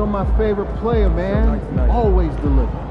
him my favorite player, man. Always deliver.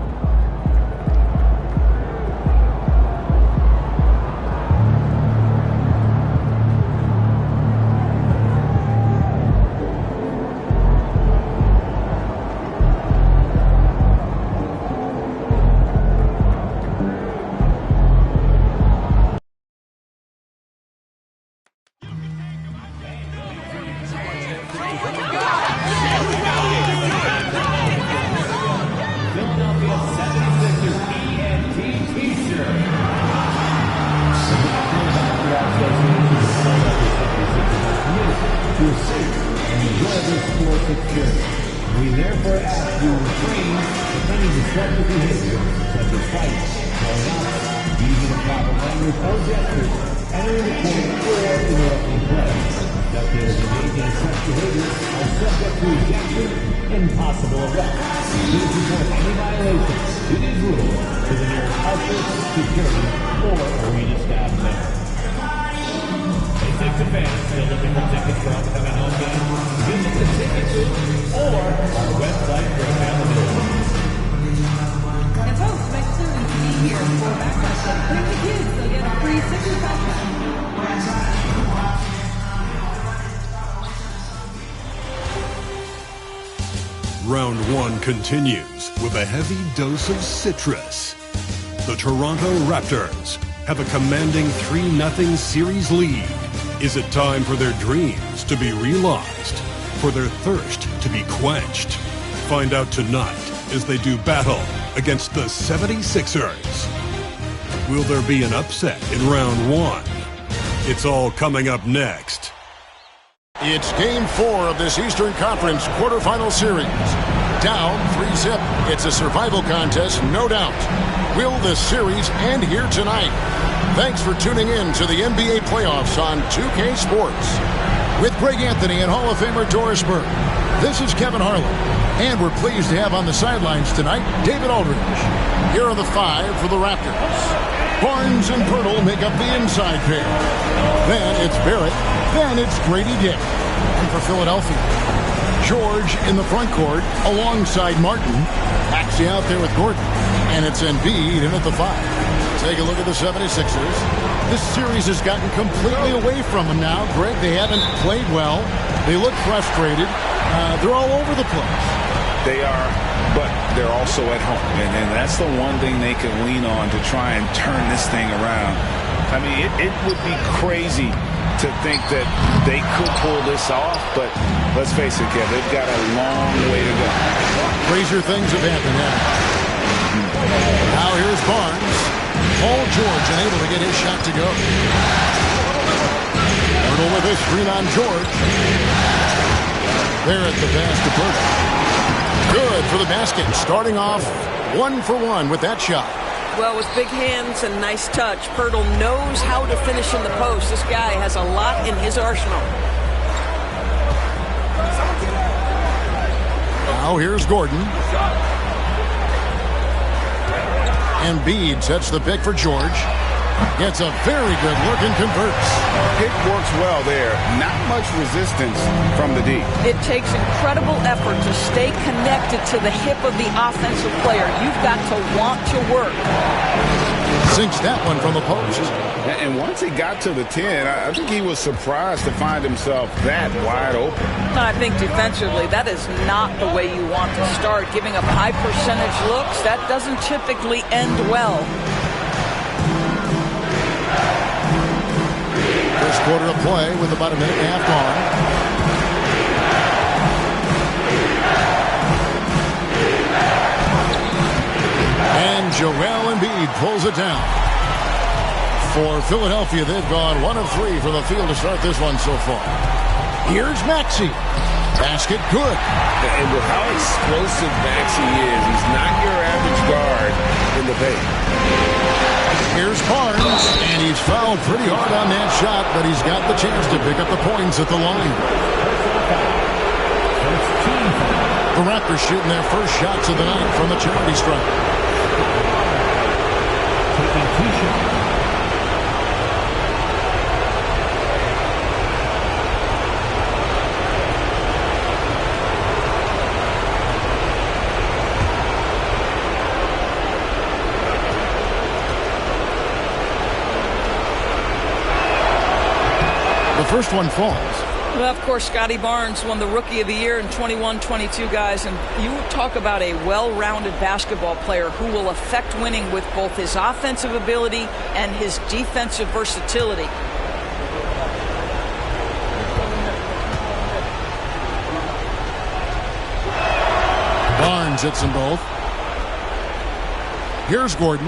We therefore ask you to refrain from any destructive behavior such as fights, going out, using improper language or gestures, entering the court, or interrupting play. Spectators engaging in such behavior are subject to ejection and possible arrest. Please report any violation to these rules to the nearest usher, security, or arena staff member. A6 fans still looking for tickets for upcoming home games. Visit the ticket booth or our website for availability. And folks, make sure you be here for backpack day. Bring the kids, they'll get a free Sixers backpack. Round one continues with a heavy dose of citrus. The Toronto Raptors have a commanding 3-0 series lead. Is it time for their dreams to be realized? For their thirst to be quenched? Find out tonight as they do battle against the 76ers. Will there be an upset in round one? It's all coming up next. It's Game 4 of this Eastern Conference quarterfinal series. Down 3-zip. It's a survival contest, no doubt. Will this series end here tonight? Thanks for tuning in to the NBA playoffs on 2K Sports. With Greg Anthony and Hall of Famer Doris Burke, this is Kevin Harlan. And we're pleased to have on the sidelines tonight David Aldridge. Here are the 5 for the Raptors. Barnes and Pirtle make up the inside pair. Then it's Barrett. Then it's Grady Dick. And for Philadelphia, George in the front court alongside Martin. Maxey out there with Gordon. And it's Embiid in at the 5. Take a look at the 76ers. This series has gotten completely away from them now. Greg, they haven't played well. They look frustrated. They're all over the place. They are, but they're also at home. And that's the one thing they can lean on to try and turn this thing around. I mean, it would be crazy to think that they could pull this off, but let's face it, Kev, they've got a long way to go. Crazier things have happened now. Now here's Barnes. Paul George unable to get his shot to go. Pirtle with a screen on George. There at the pass to Pirtle. Good for the basket. Starting off 1 for 1 with that shot. Well, with big hands and nice touch, Pirtle knows how to finish in the post. This guy has a lot in his arsenal. Now here's Gordon. Embiid sets the pick for George. Gets a very good look and converts. Pick works well there. Not much resistance from the D. It takes incredible effort to stay connected to the hip of the offensive player. You've got to want to work. Sinks that one from the post. And once he got to the 10, I think he was surprised to find himself that wide open. I think defensively, that is not the way you want to start. Giving up high percentage looks, that doesn't typically end well. First quarter of play with about a minute and a half gone. And Joel Embiid pulls it down. For Philadelphia, they've gone 1 of 3 from the field to start this one so far. Here's Maxey. Basket good. And with how explosive Maxey is, he's not your average guard in the paint. Here's Barnes, and he's fouled pretty hard on that shot, but he's got the chance to pick up the points at the line. The Raptors shooting their first shots of the night from the charity stripe. first one falls. Well, of course, Scotty Barnes won the Rookie of the Year in 21-22, guys. And you talk about a well-rounded basketball player who will affect winning with both his offensive ability and his defensive versatility. Barnes hits them both. Here's Gordon.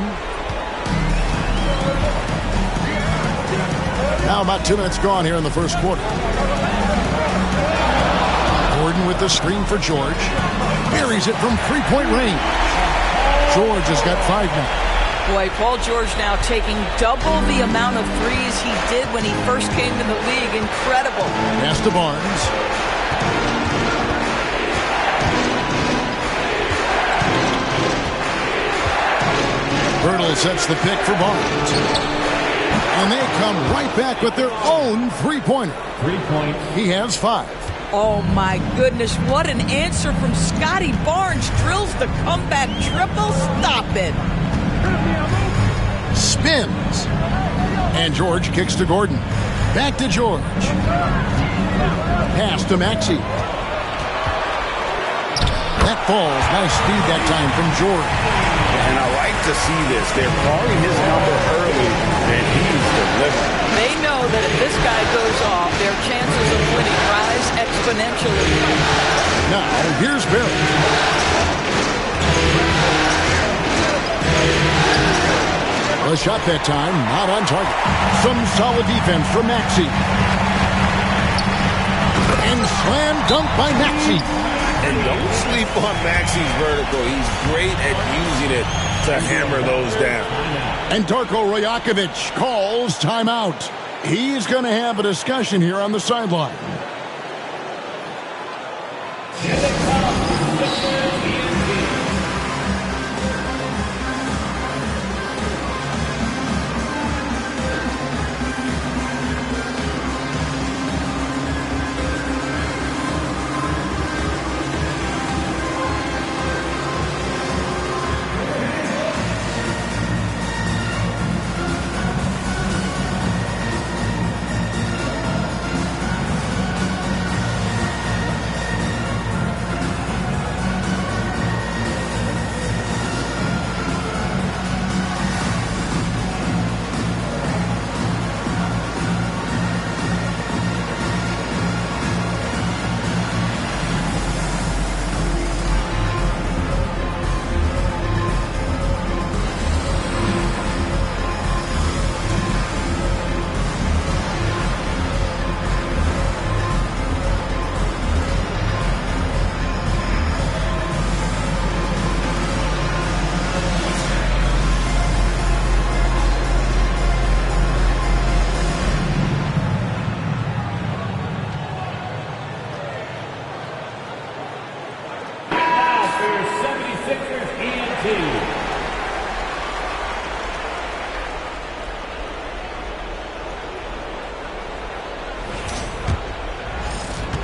Now about 2 minutes gone here in the first quarter. Gordon with the screen for George. Buries it from three-point range. George has got 5 now. Boy, Paul George now taking double the amount of threes he did when he first came in the league. Incredible. Pass to Barnes. Birtle sets the pick for Barnes. And they come right back with their own three-pointer. 3 points. He has 5. Oh, my goodness. What an answer from Scotty Barnes. Drills the comeback triple. Stop it. Spins. And George kicks to Gordon. Back to George. Pass to Maxey. That falls. Nice speed that time from George. And I like to see this. They're calling his number early, and he's delivering. They know that if this guy goes off, their chances of winning rise exponentially. Now, here's Barrett. A shot that time, not on target. Some solid defense from Maxey. And slam dunk by Maxey. And don't sleep on Maxey's vertical. He's great at using it to hammer those down. And Darko Rajakovic calls timeout. He's going to have a discussion here on the sideline.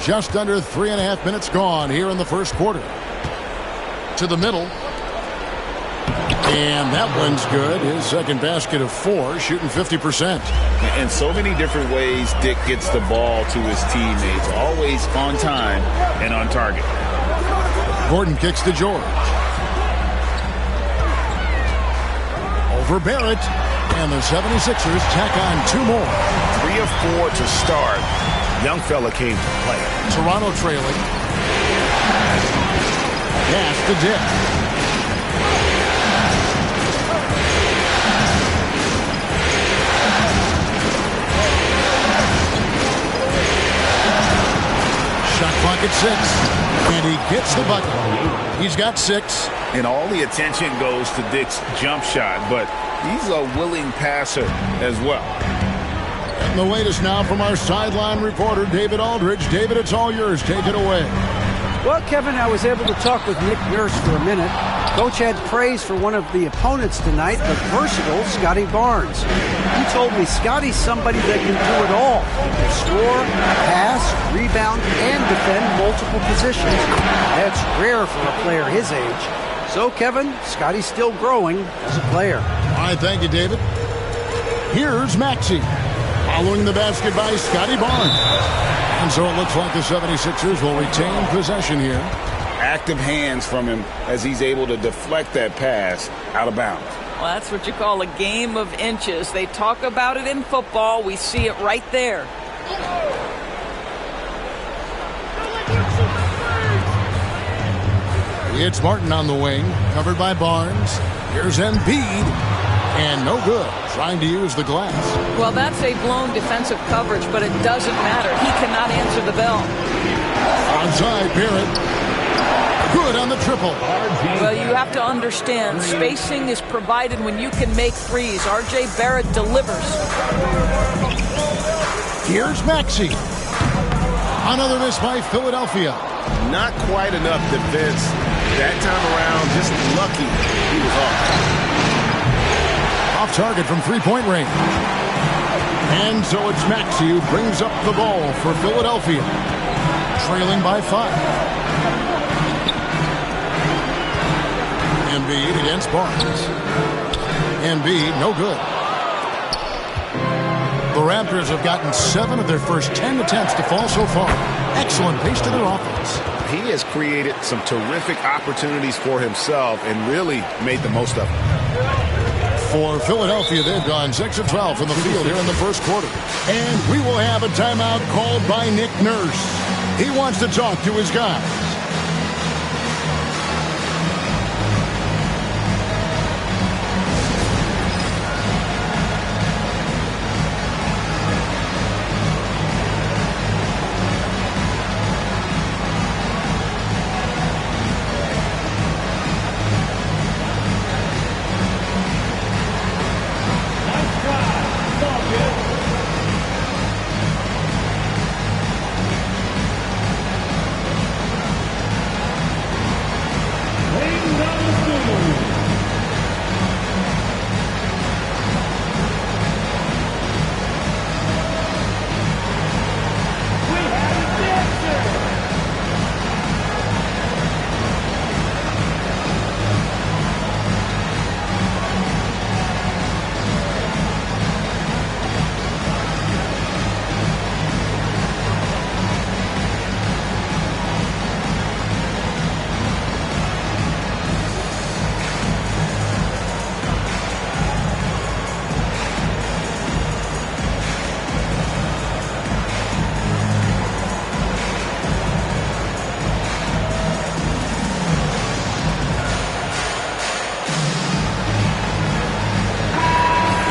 Just under 3.5 minutes gone here in the first quarter. To the middle. And that one's good. His second basket of 4, shooting 50%. In so many different ways, Dick gets the ball to his teammates. Always on time and on target. Gordon kicks to George. Over Barrett. And the 76ers tack on 2 more. 3 of 4 to start. Young fella came to play. Toronto trailing. Pass to Dick. Shot clock at 6. And he gets the bucket. He's got 6. And all the attention goes to Dick's jump shot, but he's a willing passer as well. And the latest now from our sideline reporter, David Aldridge. David, it's all yours. Take it away. Well, Kevin, I was able to talk with Nick Nurse for a minute. Coach had praise for one of the opponents tonight, the versatile Scotty Barnes. He told me Scotty's somebody that can do it all. He can score, pass, rebound, and defend multiple positions. That's rare for a player his age. So, Kevin, Scotty's still growing as a player. All right, thank you, David. Here's Maxey. Following the basket by Scotty Barnes. And so it looks like the 76ers will retain possession here. Active hands from him as he's able to deflect that pass out of bounds. Well, that's what you call a game of inches. They talk about it in football. We see it right there. It's Martin on the wing, covered by Barnes. Here's Embiid, and no good, trying to use the glass. Well, that's a blown defensive coverage, but it doesn't matter. He cannot answer the bell. Onside, Barrett. Good on the triple. Well, you have to understand, spacing is provided when you can make threes. R.J. Barrett delivers. Here's Maxey. Another miss by Philadelphia. Not quite enough defense. That time around, just lucky he was off. Off target from three-point range. And so it's Maxey who brings up the ball for Philadelphia. Trailing by 5. Embiid against Barnes. Embiid, no good. The Raptors have gotten 7 of their first 10 attempts to fall so far. Excellent pace to their offense. He has created some terrific opportunities for himself and really made the most of them. For Philadelphia, they've gone 6 of 12 from the field here in the first quarter. And we will have a timeout called by Nick Nurse. He wants to talk to his guys.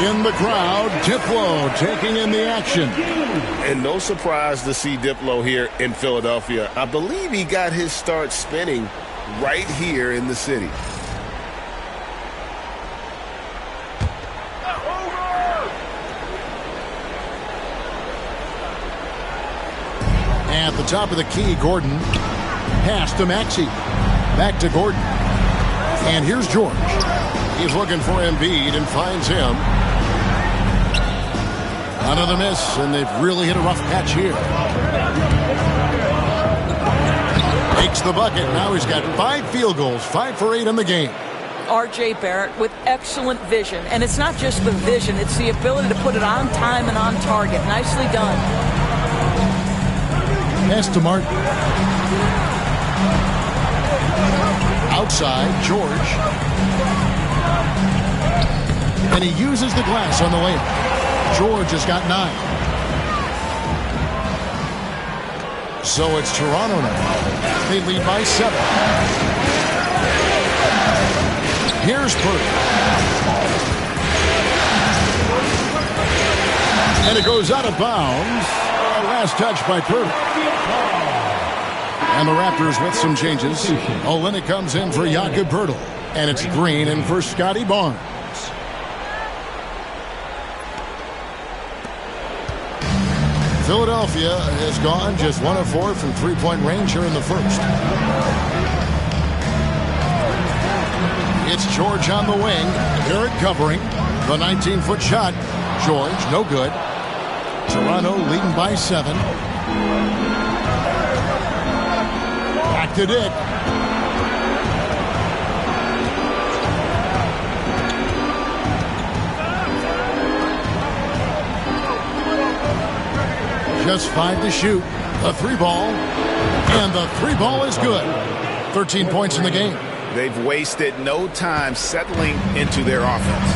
In the crowd, Diplo taking in the action. And no surprise to see Diplo here in Philadelphia. I believe he got his start spinning right here in the city. At the top of the key, Gordon. Pass to Maxey. Back to Gordon. And here's George. He's looking for Embiid and finds him. Another miss, and they've really hit a rough patch here. Makes the bucket. Now he's got 5 field goals, 5 for 8 in the game. R.J. Barrett with excellent vision. And it's not just the vision, it's the ability to put it on time and on target. Nicely done. Pass to Martin. Outside, George. And he uses the glass on the layup. George has got 9. So it's Toronto now. They lead by 7. Here's Purdy. And it goes out of bounds. Last touch by Purdy. And the Raptors with some changes. Olynyk comes in for Jakob Poeltl. And it's Green in for Scotty Barnes. Philadelphia has gone just 1 of 4 from three-point range here in the first. It's George on the wing. Barrett covering. The 19-foot shot. George, no good. Toronto leading by 7. Back to Dick. Just 5 to shoot. The 3 ball. And the 3 ball is good. 13 points in the game. They've wasted no time settling into their offense.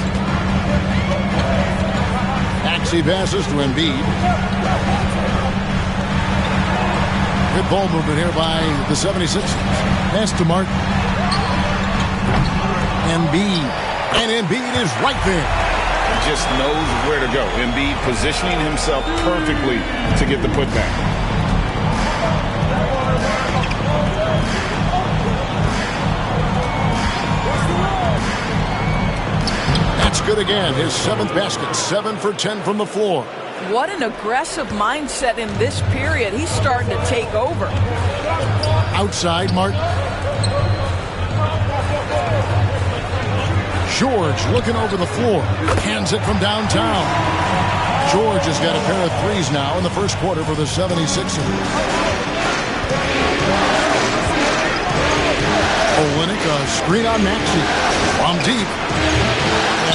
Maxey passes to Embiid. Good ball movement here by the 76ers. Pass to Martin. Embiid. And Embiid is right there. He just knows where to go. Embiid positioning himself perfectly to get the putback. That's good again. His 7th basket. 7 for 10 from the floor. What an aggressive mindset in this period. He's starting to take over. Outside, Martin. George looking over the floor. Hands it from downtown. George has got a pair of threes now in the first quarter for the 76ers. Olynyk, a screen on Maxey. From deep.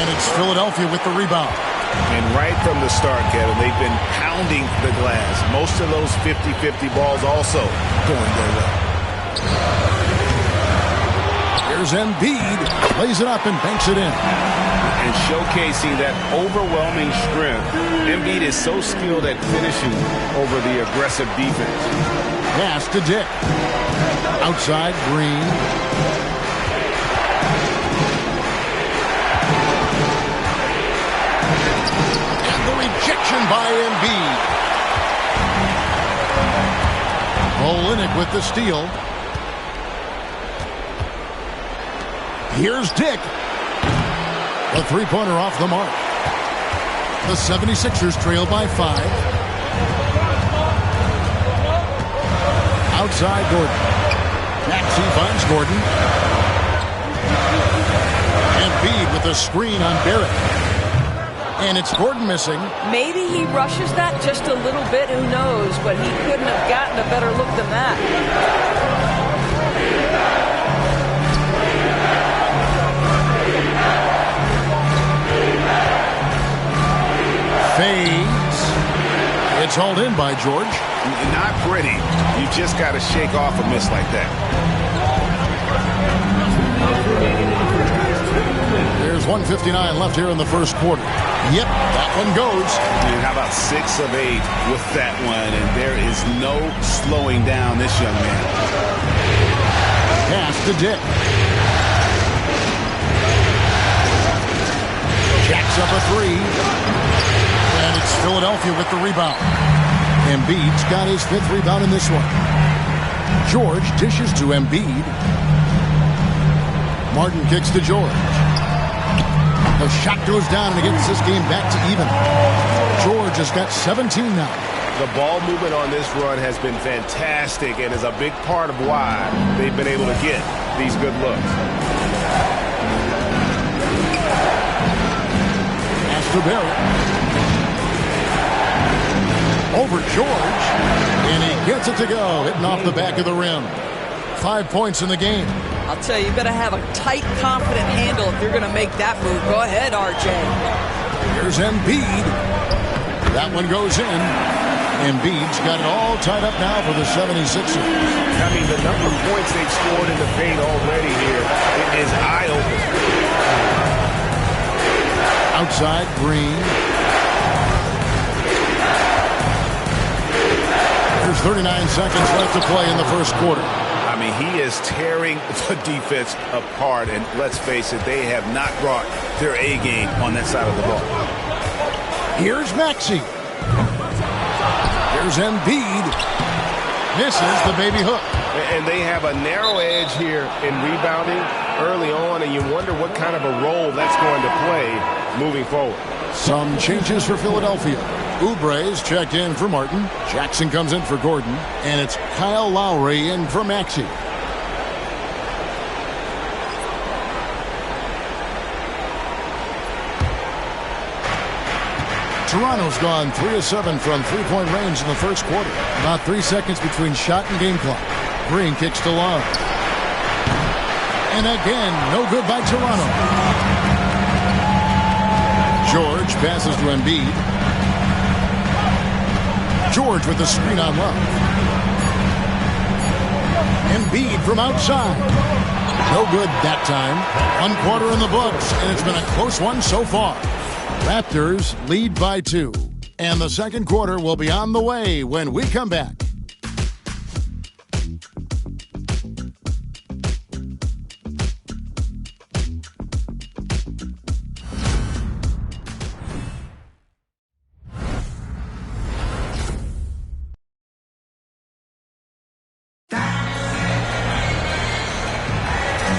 And it's Philadelphia with the rebound. And right from the start, Kevin, they've been pounding the glass. Most of those 50-50 balls also going their way. Here's Embiid. Lays it up and banks it in. And showcasing that overwhelming strength. Embiid is so skilled at finishing over the aggressive defense. Pass to Dick. Outside, Green. By Embiid. Olynyk with the steal. Here's Dick. A 3-pointer off the mark. The 76ers trail by 5. Outside Gordon. Maxey finds Gordon. Embiid with a screen on Barrett. And it's Gordon missing. Maybe he rushes that just a little bit. Who knows? But he couldn't have gotten a better look than that. Fades. It's hauled in by George. Not pretty. You just got to shake off a miss like that. There's 1:59 left here in the first quarter. Yep, that one goes. And how about 6 of 8 with that one? And there is no slowing down this young man. Pass to Dick. Jacks up a 3. And it's Philadelphia with the rebound. Embiid's got his 5th rebound in this one. George dishes to Embiid. Martin kicks to George. The shot goes down and it gets this game back to even. George has got 17 now. The ball movement on this run has been fantastic and is a big part of why they've been able to get these good looks. Pass to Barrett. Over George. And he gets it to go. Hitting off the back of the rim. 5 points in the game. I'll tell you, you better have a tight, confident handle if you're going to make that move. Go ahead, RJ. Here's Embiid. That one goes in. Embiid's got it all tied up now for the 76ers. I mean, the number of points they've scored in the paint already here, it is eye-opening. Outside, Green. There's 39 seconds left to play in the first quarter. I mean, he is tearing the defense apart, and let's face it, they have not brought their A game on that side of the ball. Here's Maxey. Here's Embiid. Misses the baby hook. And they have a narrow edge here in rebounding early on, and you wonder what kind of a role that's going to play moving forward. Some changes for Philadelphia. Oubre's checked in for Martin. Jackson comes in for Gordon. And it's Kyle Lowry in for Maxey. Toronto's gone 3 of 7 from three-point range in the first quarter. About 3 seconds between shot and game clock. Green kicks to Love. And again, no good by Toronto. George passes to Embiid. George with the screen on Love. Embiid from outside. No good that time. 1 quarter in the books, and it's been a close one so far. Raptors lead by 2. And the second quarter will be on the way when we come back.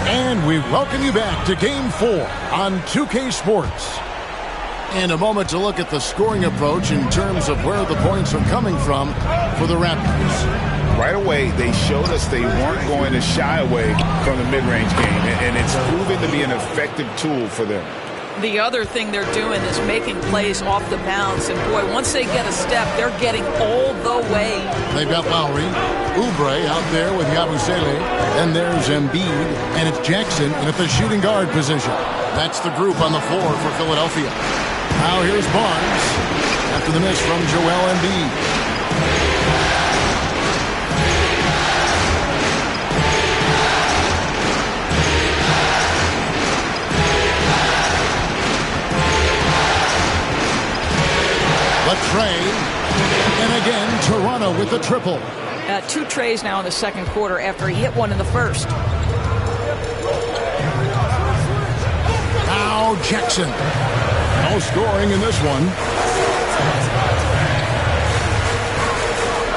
And we welcome you back to Game 4 on 2K Sports. And a moment to look at the scoring approach in terms of where the points are coming from for the Raptors. Right away, they showed us they weren't going to shy away from the mid-range game, and it's proven to be an effective tool for them. The other thing they're doing is making plays off the bounce, and boy, once they get a step, they're getting all the way. They've got Lowry, Oubre out there with Yabusele, and there's Embiid, and it's Jackson at the shooting guard position. That's the group on the floor for Philadelphia. Now here's Barnes after the miss from Joel Embiid. Trey, and again Toronto with the triple. 2 trays now in the second quarter after he hit one in the first. Now Jackson. No scoring in this one.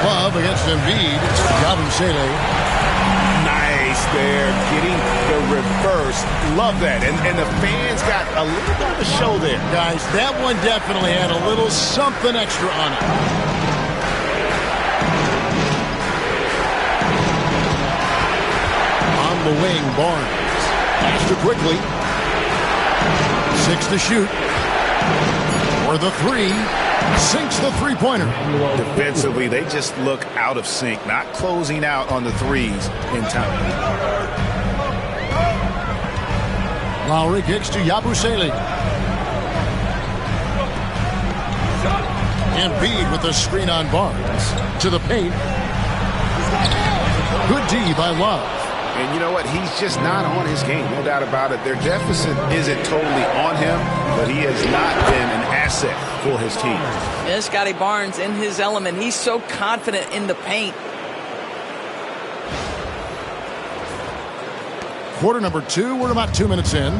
Love against Embiid. Yabusele. Nice there, getting the reverse. Love that. And the fans got a little bit of a show there. Guys, that one definitely had a little something extra on it. On the wing, Barnes. Passed it quickly. 6 to shoot. For the 3. Sinks the three-pointer. Defensively, they just look out of sync, not closing out on the threes in time. Lowry kicks to Yabusele. Embiid with the screen on Barnes. To the paint. Good D by Love. And you know what? He's just not on his game, no doubt about it. Their deficit isn't totally on him, but he has not been an asset for his team. Yeah, Scotty Barnes in his element. He's so confident in the paint. Quarter number 2. We're about 2 minutes in.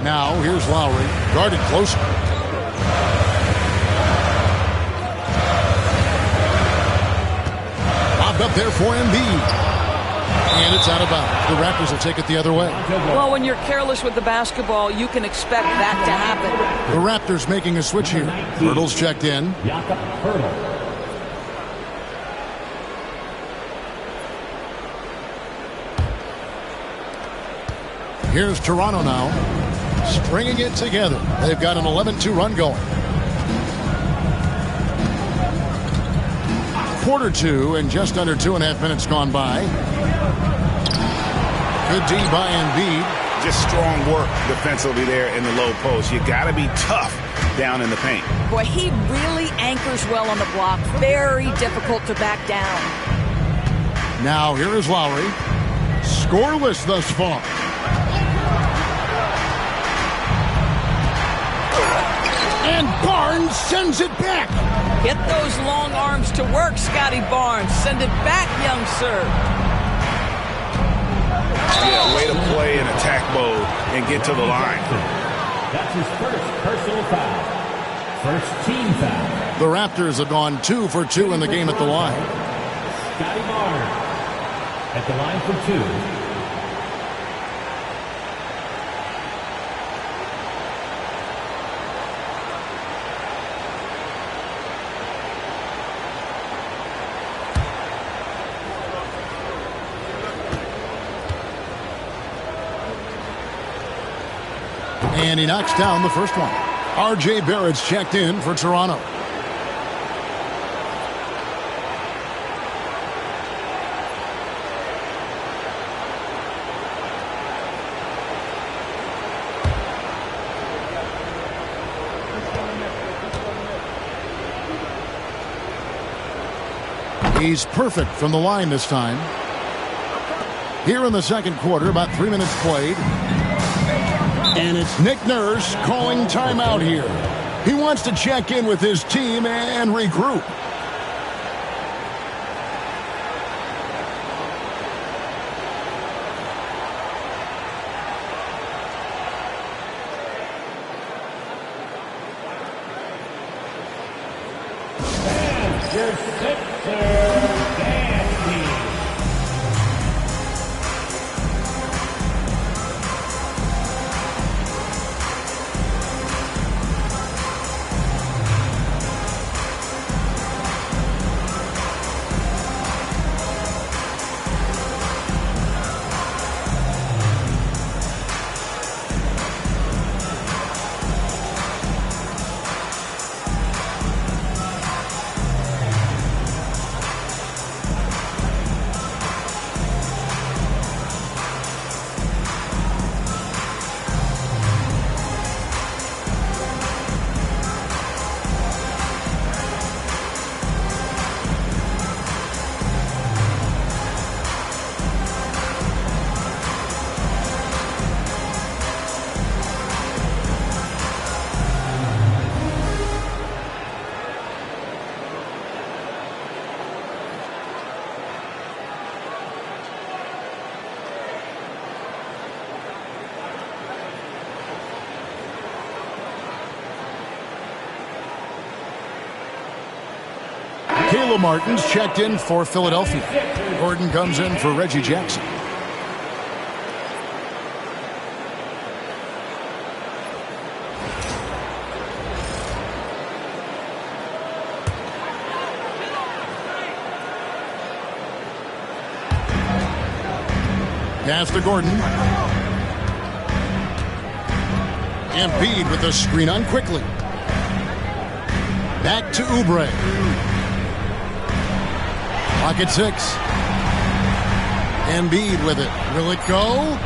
Now here's Lowry, guarded closer. Up there for Embiid. And it's out of bounds. The Raptors will take it the other way. Well, when you're careless with the basketball, you can expect that to happen. The Raptors making a switch here. Hurdle's checked in. Here's Toronto now. Stringing it together. They've got an 11-2 run going. Quarter 2 and just under 2.5 minutes gone by. Good D by Embiid. Just strong work defensively there in the low post. You got to be tough down in the paint. Boy, he really anchors well on the block. Very difficult to back down. Now here is Lowry. Scoreless thus far. And Barnes sends it back. Get those long arms to work, Scotty Barnes. Send it back, young sir. Yeah, way to play in attack mode and get to the line. That's his first personal foul. First team foul. The Raptors have gone 2 for 2 in the game at the line. Scotty Barnes at the line for 2. And he knocks down the first one. R.J. Barrett's checked in for Toronto. He's perfect from the line this time. Here in the second quarter, about 3 minutes played. And it's Nick Nurse calling timeout here. He wants to check in with his team and regroup. Caleb Martin's checked in for Philadelphia. Gordon comes in for Reggie Jackson. Pass to Gordon. Embiid with the screen on quickly. Back to Oubre. Pocket 6. Embiid with it. Will it go?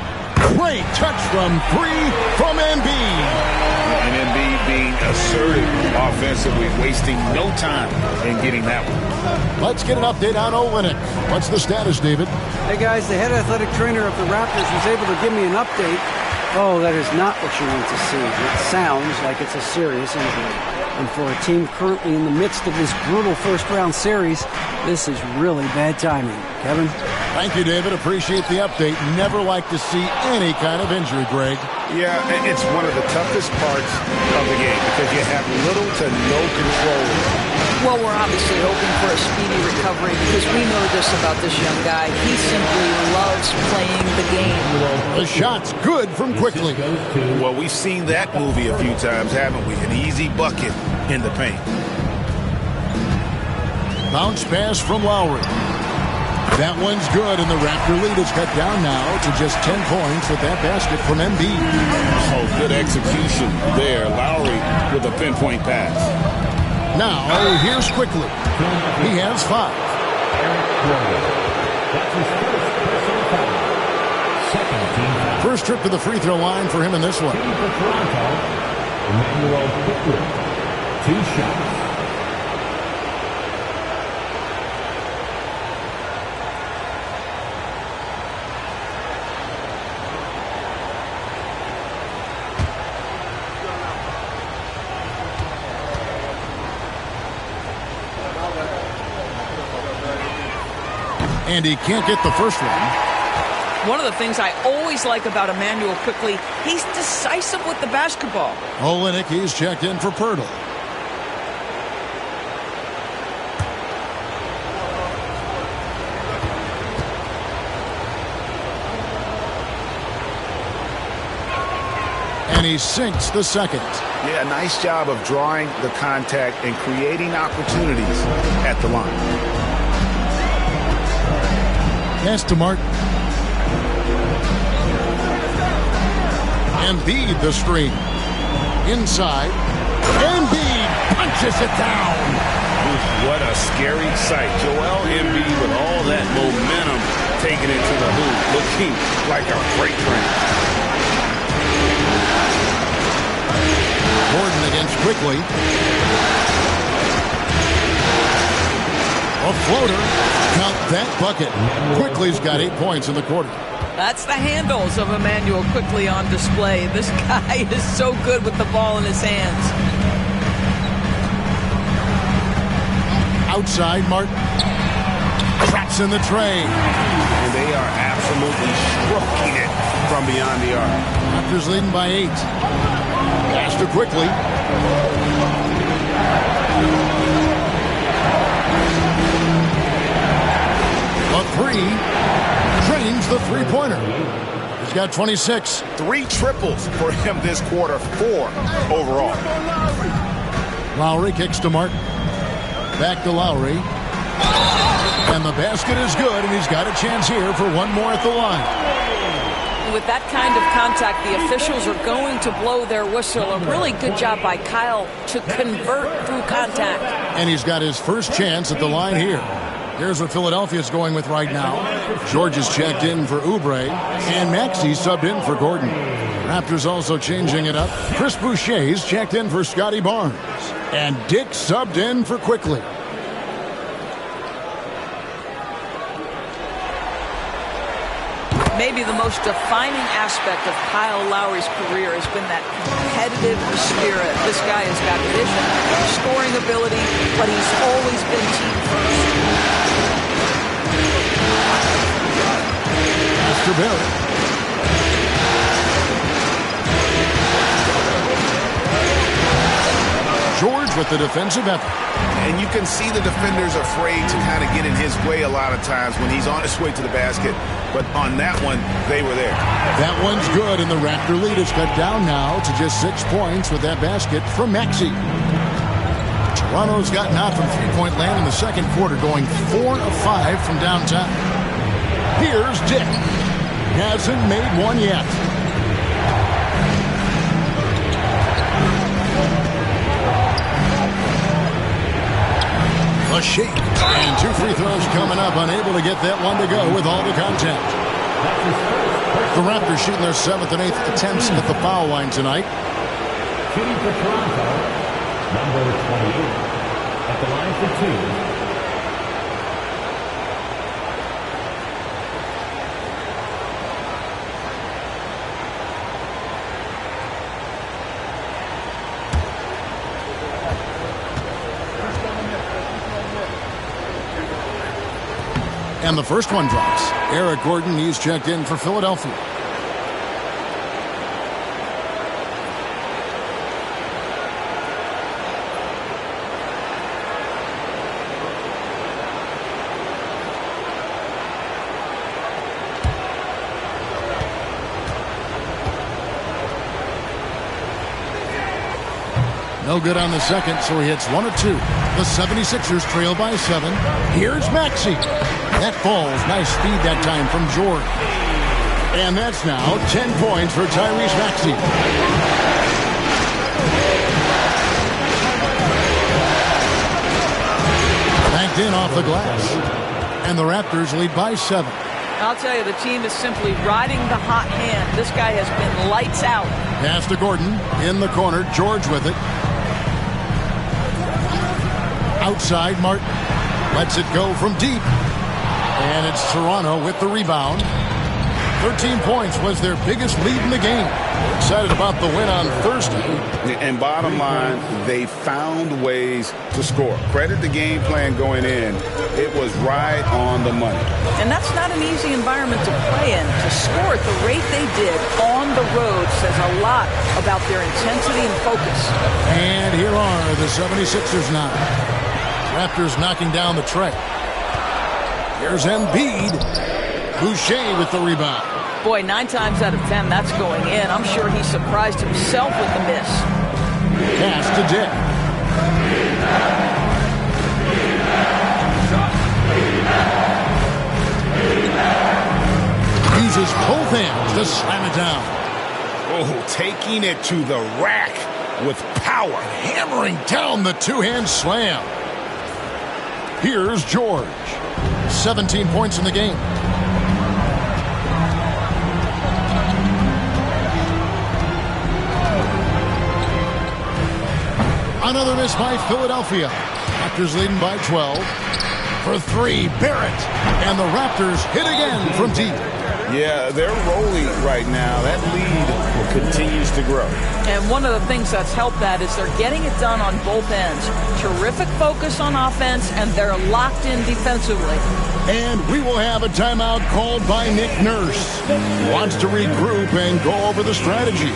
Great touch from 3 from Embiid. And Embiid being assertive offensively, wasting no time in getting that one. Let's get an update on Olynyk. What's the status, David? Hey, guys, the head athletic trainer of the Raptors was able to give me an update. Oh, that is not what you want to see. It sounds like it's a serious injury. And for a team currently in the midst of this brutal first-round series, this is really bad timing. Kevin? Thank you, David. Appreciate the update. Never like to see any kind of injury, Greg. Yeah, it's one of the toughest parts of the game because you have little to no control. Well, we're obviously hoping for a speedy recovery because we know this about this young guy. He simply loves playing the game. The shot's good from quickly. Well, we've seen that movie a few times, haven't we? An easy bucket in the paint. Bounce pass from Lowry. That one's good, and the Raptor lead is cut down now to just 10 points with that basket from Embiid. Oh, good execution there. Lowry with a pinpoint pass. Now, here's quickly. He has 5. First trip to the free throw line for him in this one. 2 shots. And he can't get the first one. One of the things I always like about Emmanuel quickly, he's decisive with the basketball. Olynyk, he's checked in for Pirtle. And he sinks the second. Yeah, nice job of drawing the contact and creating opportunities at the line. Pass to Martin. Embiid the screen. Inside. Embiid punches it down. What a scary sight. Joel Embiid with all that momentum taking it to the hoop, looking like a freight train. Gordon against Quickly. A floater. Count that bucket. Quickly's got 8 points in the quarter. That's the handles of Emmanuel Quickly on display. This guy is so good with the ball in his hands. Outside, Martin. Traps in the tray. And they are absolutely stroking it from beyond the arc. Raptors leading by 8. Pass to Quickly. A 3. Drains the three-pointer. He's got 26. 3 triples for him this quarter. 4 overall. Lowry kicks to Martin. Back to Lowry. And the basket is good, and he's got a chance here for one more at the line. With that kind of contact, the officials are going to blow their whistle. A really good job by Kyle to convert through contact. And he's got his first chance at the line here. Here's what Philadelphia's going with right now. George is checked in for Oubre, and Maxey subbed in for Gordon. Raptors also changing it up. Chris Boucher's checked in for Scotty Barnes, and Dick subbed in for Quickly. Maybe the most defining aspect of Kyle Lowry's career has been that competitive spirit. This guy has got vision, scoring ability, but he's always been team first. Mr. Barrett. George with the defensive effort. And you can see the defenders afraid to kind of get in his way a lot of times when he's on his way to the basket. But on that one, they were there. That one's good, and the Raptor lead is cut down now to just 6 points with that basket from Maxey. Toronto's gotten out from three-point land in the second quarter, going 4 of 5 from downtown. Here's Dick. Hasn't made one yet. A shake. And 2 free throws coming up. Unable to get that one to go with all the contact. The Raptors shooting their 7th and 8th attempts at the foul line tonight. Shooting for Toronto, number 28. At the line for 2. And the first one drops. Eric Gordon, he's checked in for Philadelphia. No good on the second, so he hits 1 of 2. The 76ers trail by 7. Here's Maxey. That falls. Nice speed that time from George. And that's now 10 points for Tyrese Maxey. Banked in off the glass. And the Raptors lead by 7. I'll tell you, the team is simply riding the hot hand. This guy has been lights out. Pass to Gordon. In the corner. George with it. Outside, Martin lets it go from deep. And it's Toronto with the rebound. 13 points was their biggest lead in the game. Excited about the win on Thursday. And bottom line, they found ways to score. Credit the game plan going in. It was right on the money. And that's not an easy environment to play in. To score at the rate they did on the road says a lot about their intensity and focus. And here are the 76ers now. Raptors knocking down the tray. Here's Embiid. Boucher with the rebound. Boy, 9 times out of 10, that's going in. I'm sure he surprised himself with the miss. Pass to Dick. Uses both hands to slam it down. Oh, taking it to the rack with power. Hammering down the two-hand slam. Here's George. 17 points in the game. Another miss by Philadelphia. Raptors leading by 12. for three, Barrett. And the Raptors hit again from deep. Yeah, they're rolling right now. That lead continues to grow. And one of the things that's helped that is they're getting it done on both ends. Terrific focus on offense, and they're locked in defensively. And we will have a timeout called by Nick Nurse. He wants to regroup and go over the strategy.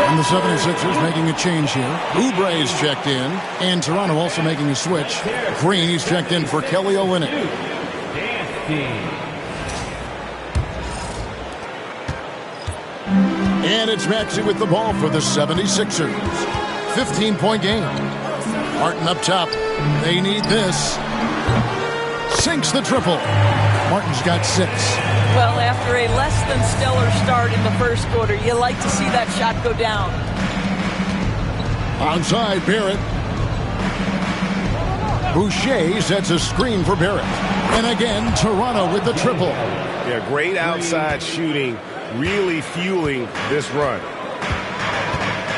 And the 76ers making a change here. Oubre's checked in, and Toronto also making a switch. Green, he's checked in for Kelly Olynyk. And it's Maxey with the ball for the 76ers. 15-point game. Martin up top. They need this. Sinks the triple. Martin's got 6. Well, after a less than stellar start in the first quarter, you like to see that shot go down. Onside, Barrett. Boucher sets a screen for Barrett. And again, Toronto with the triple. Yeah, great outside shooting, really fueling this run.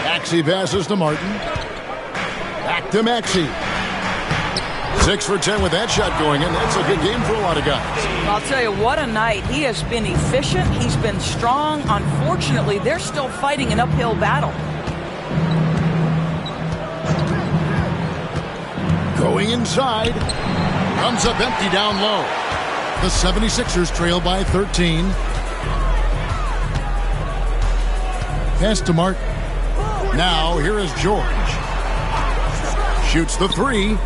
Maxey passes to Martin. Back to Maxey. 6 for 10 with that shot going in. That's a good game for a lot of guys. I'll tell you, what a night. He has been efficient. He's been strong. Unfortunately, they're still fighting an uphill battle. Going inside. Comes up empty down low. The 76ers trail by 13. Pass to Martin. Now, here is George. Shoots the 3.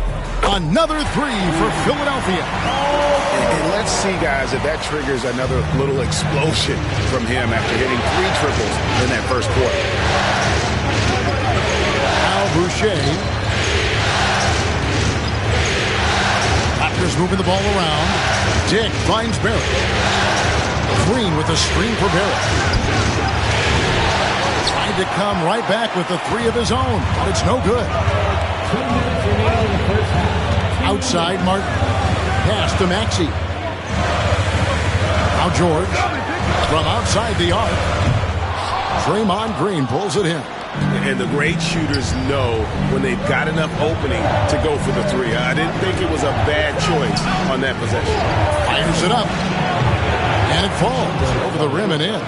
Another 3 for Philadelphia. And let's see, guys, if that triggers another little explosion from him after hitting 3 triples in that first quarter. Now Boucher. Raptors moving the ball around. Dick finds Barrett. Green with a screen for Barrett. Trying to come right back with the 3 of his own, but it's no good. 2 minutes remaining in the first half. Outside, Martin. Pass to Maxey. Now George. From outside the arc. Draymond Green pulls it in. And the great shooters know when they've got enough opening to go for the 3. I didn't think it was a bad choice on that possession. Fires it up. And it falls over the rim and in.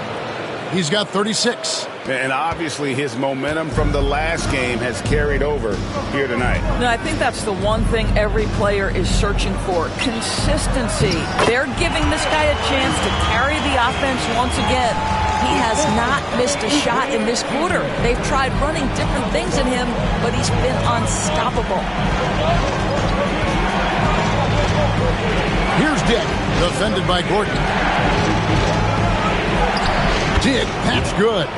He's got 36. And obviously his momentum from the last game has carried over here tonight. And I think that's the one thing every player is searching for. Consistency. They're giving this guy a chance to carry the offense once again. He has not missed a shot in this quarter. They've tried running different things in him, but he's been unstoppable. Here's Dick, defended by Gordon. Dick, that's good.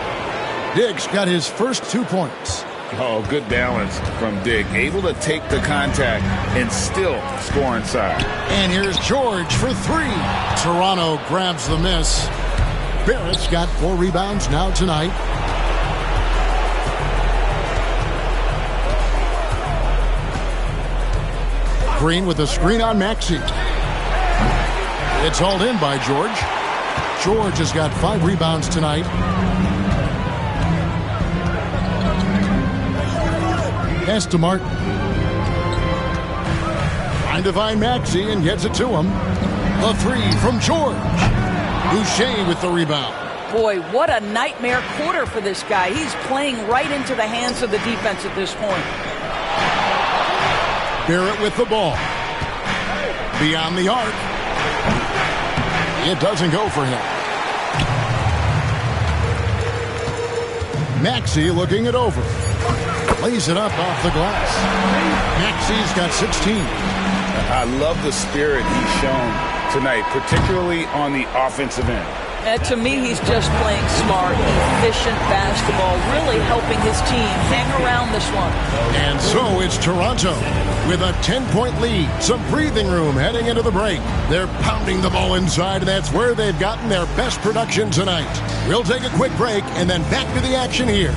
Dick's got his first 2 points. Oh, good balance from Dick. Able to take the contact and still score inside. And here's George for 3. Toronto grabs the miss. Barrett's got 4 rebounds now tonight. Green with a screen on Maxey. It's hauled in by George. George has got 5 rebounds tonight. Pass to Martin. Trying to find Maxey and gets it to him. A 3 from George. Boucher with the rebound. Boy, what a nightmare quarter for this guy. He's playing right into the hands of the defense at this point. Barrett with the ball. Beyond the arc. It doesn't go for him. Maxey looking it over. Lays it up off the glass. Maxey's got 16. I love the spirit he's shown tonight, particularly on the offensive end. To me, he's just playing smart, efficient basketball, really helping his team hang around this one. And so it's Toronto with a 10-point lead. Some breathing room heading into the break. They're pounding the ball inside, and that's where they've gotten their best production tonight. We'll take a quick break and then back to the action here.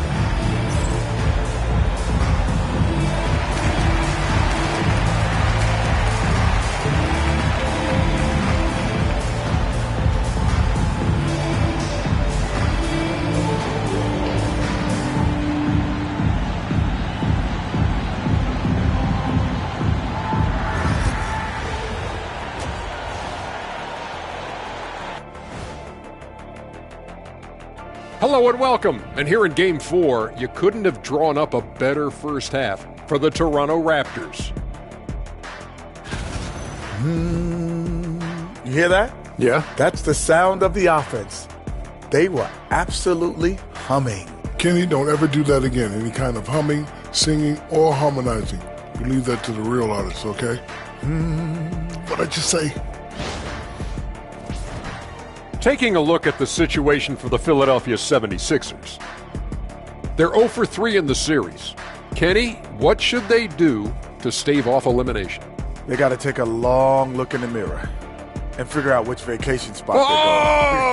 Hello and welcome. And here in Game 4, you couldn't have drawn up a better first half for the Toronto Raptors. You hear that? Yeah. That's the sound of the offense. They were absolutely humming. Kenny, don't ever do that again. Any kind of humming, singing, or harmonizing. You leave that to the real artists, okay? What'd I just say? Taking a look at the situation for the Philadelphia 76ers. They're 0 for 3 in the series. Kenny, what should they do to stave off elimination? They got to take a long look in the mirror and figure out which vacation spot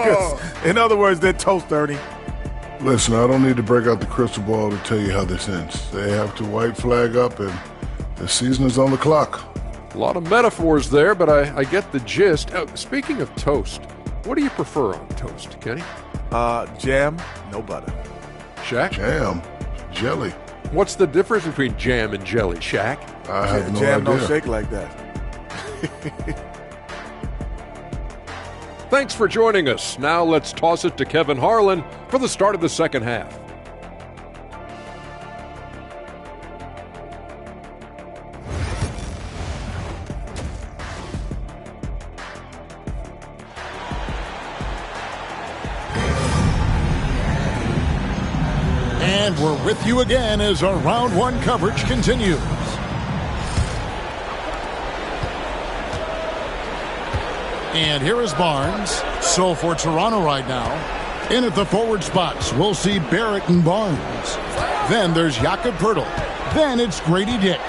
they're going. In other words, they're toast, Ernie. Listen, I don't need to break out the crystal ball to tell you how this ends. They have to white flag up, and the season is on the clock. A lot of metaphors there, but I get the gist. Speaking of toast, what do you prefer on toast, Kenny? Jam, no butter. Shaq? Jam? Jelly. What's the difference between jam and jelly, Shaq? I have no jam idea. don't shake like that. Thanks for joining us. Now let's toss it to Kevin Harlan for the start of the second half. And we're with you again as our round one coverage continues. And here is Barnes. So for Toronto right now, in at the forward spots, we'll see Barrett and Barnes. Then there's Jakob Poeltl. Then it's Grady Dick.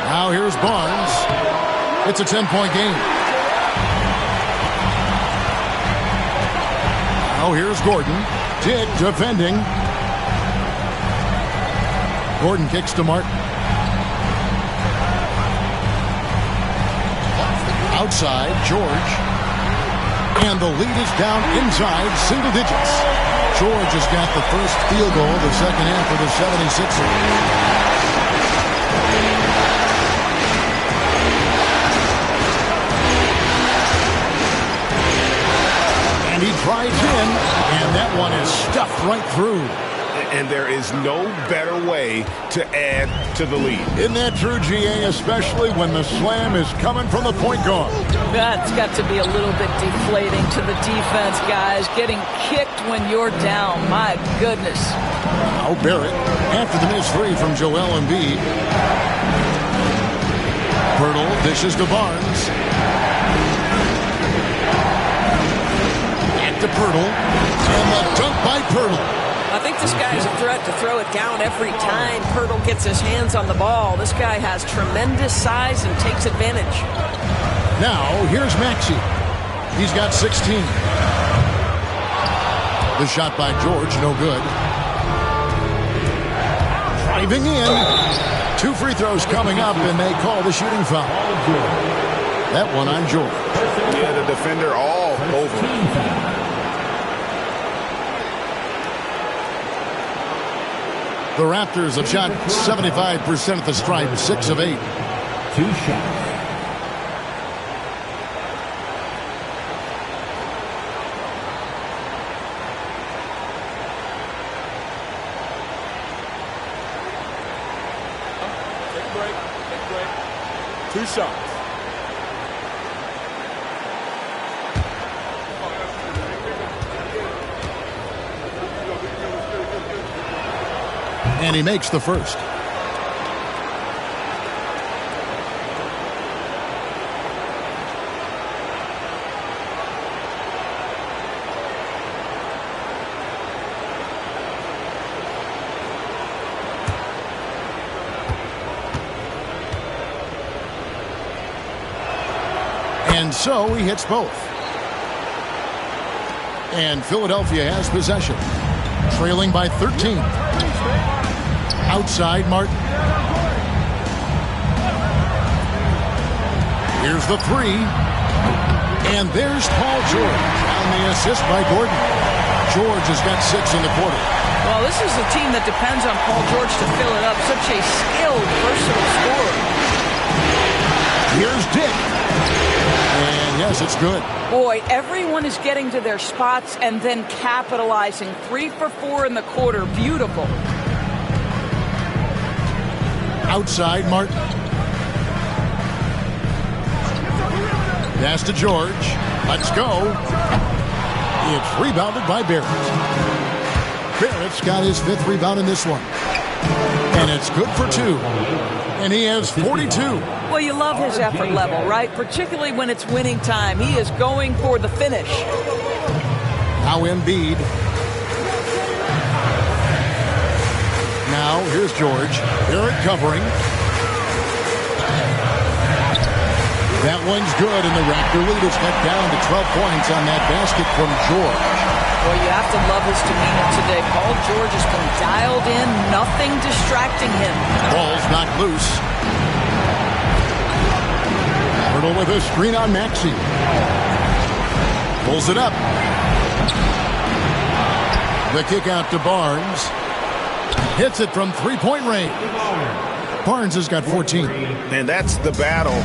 Now here's Barnes. It's a 10-point game. Now here's Gordon. Dick defending. Gordon kicks to Martin. Outside, George. And the lead is down inside single digits. George has got the first field goal of the second half for the 76ers. And he drives in, and that one is stuffed right through. And there is no better way to add to the lead. Isn't that true, GA, especially when the slam is coming from the point guard? That's got to be a little bit deflating to the defense, guys. Getting kicked when you're down. My goodness. Now Barrett, after the missed three from Joel Embiid. Poeltl dishes to Barnes. Back to Poeltl. And the dunk by Poeltl. I think this guy is a threat to throw it down every time Poeltl gets his hands on the ball. This guy has tremendous size and takes advantage. Now, here's Maxey. He's got 16. The shot by George, no good. Driving in. 2 free throws coming up, and they call the shooting foul. That one on George. Yeah, the defender all over. The Raptors have shot 75% at the stripe, 6 of 8. 2 shots. Two shots. And he makes the first. And so he hits both. And Philadelphia has possession, trailing by 13. Outside Martin. Here's the three. And there's Paul George on the assist by Gordon. George has got 6 in the quarter. Well, this is a team that depends on Paul George to fill it up. Such a skilled, versatile scorer. Here's Dick. And yes, it's good. Boy, everyone is getting to their spots and then capitalizing. 3 for 4 in the quarter. Beautiful. Outside Martin. Pass to George. Let's go. It's rebounded by Barrett. Barrett's got his 5th rebound in this one. And it's good for 2. And he has 42. Well, you love his effort level, right? Particularly when it's winning time. He is going for the finish. Now Embiid. Now here's George. Barrett covering. That one's good, and the Raptor lead is cut down to 12 points on that basket from George. Well, you have to love his demeanor today. Paul George has been dialed in, nothing distracting him. Ball's knocked loose. Hurdle with a screen on Maxey. Pulls it up. The kick out to Barnes. Hits it from three-point range. Barnes has got 14. And that's the battle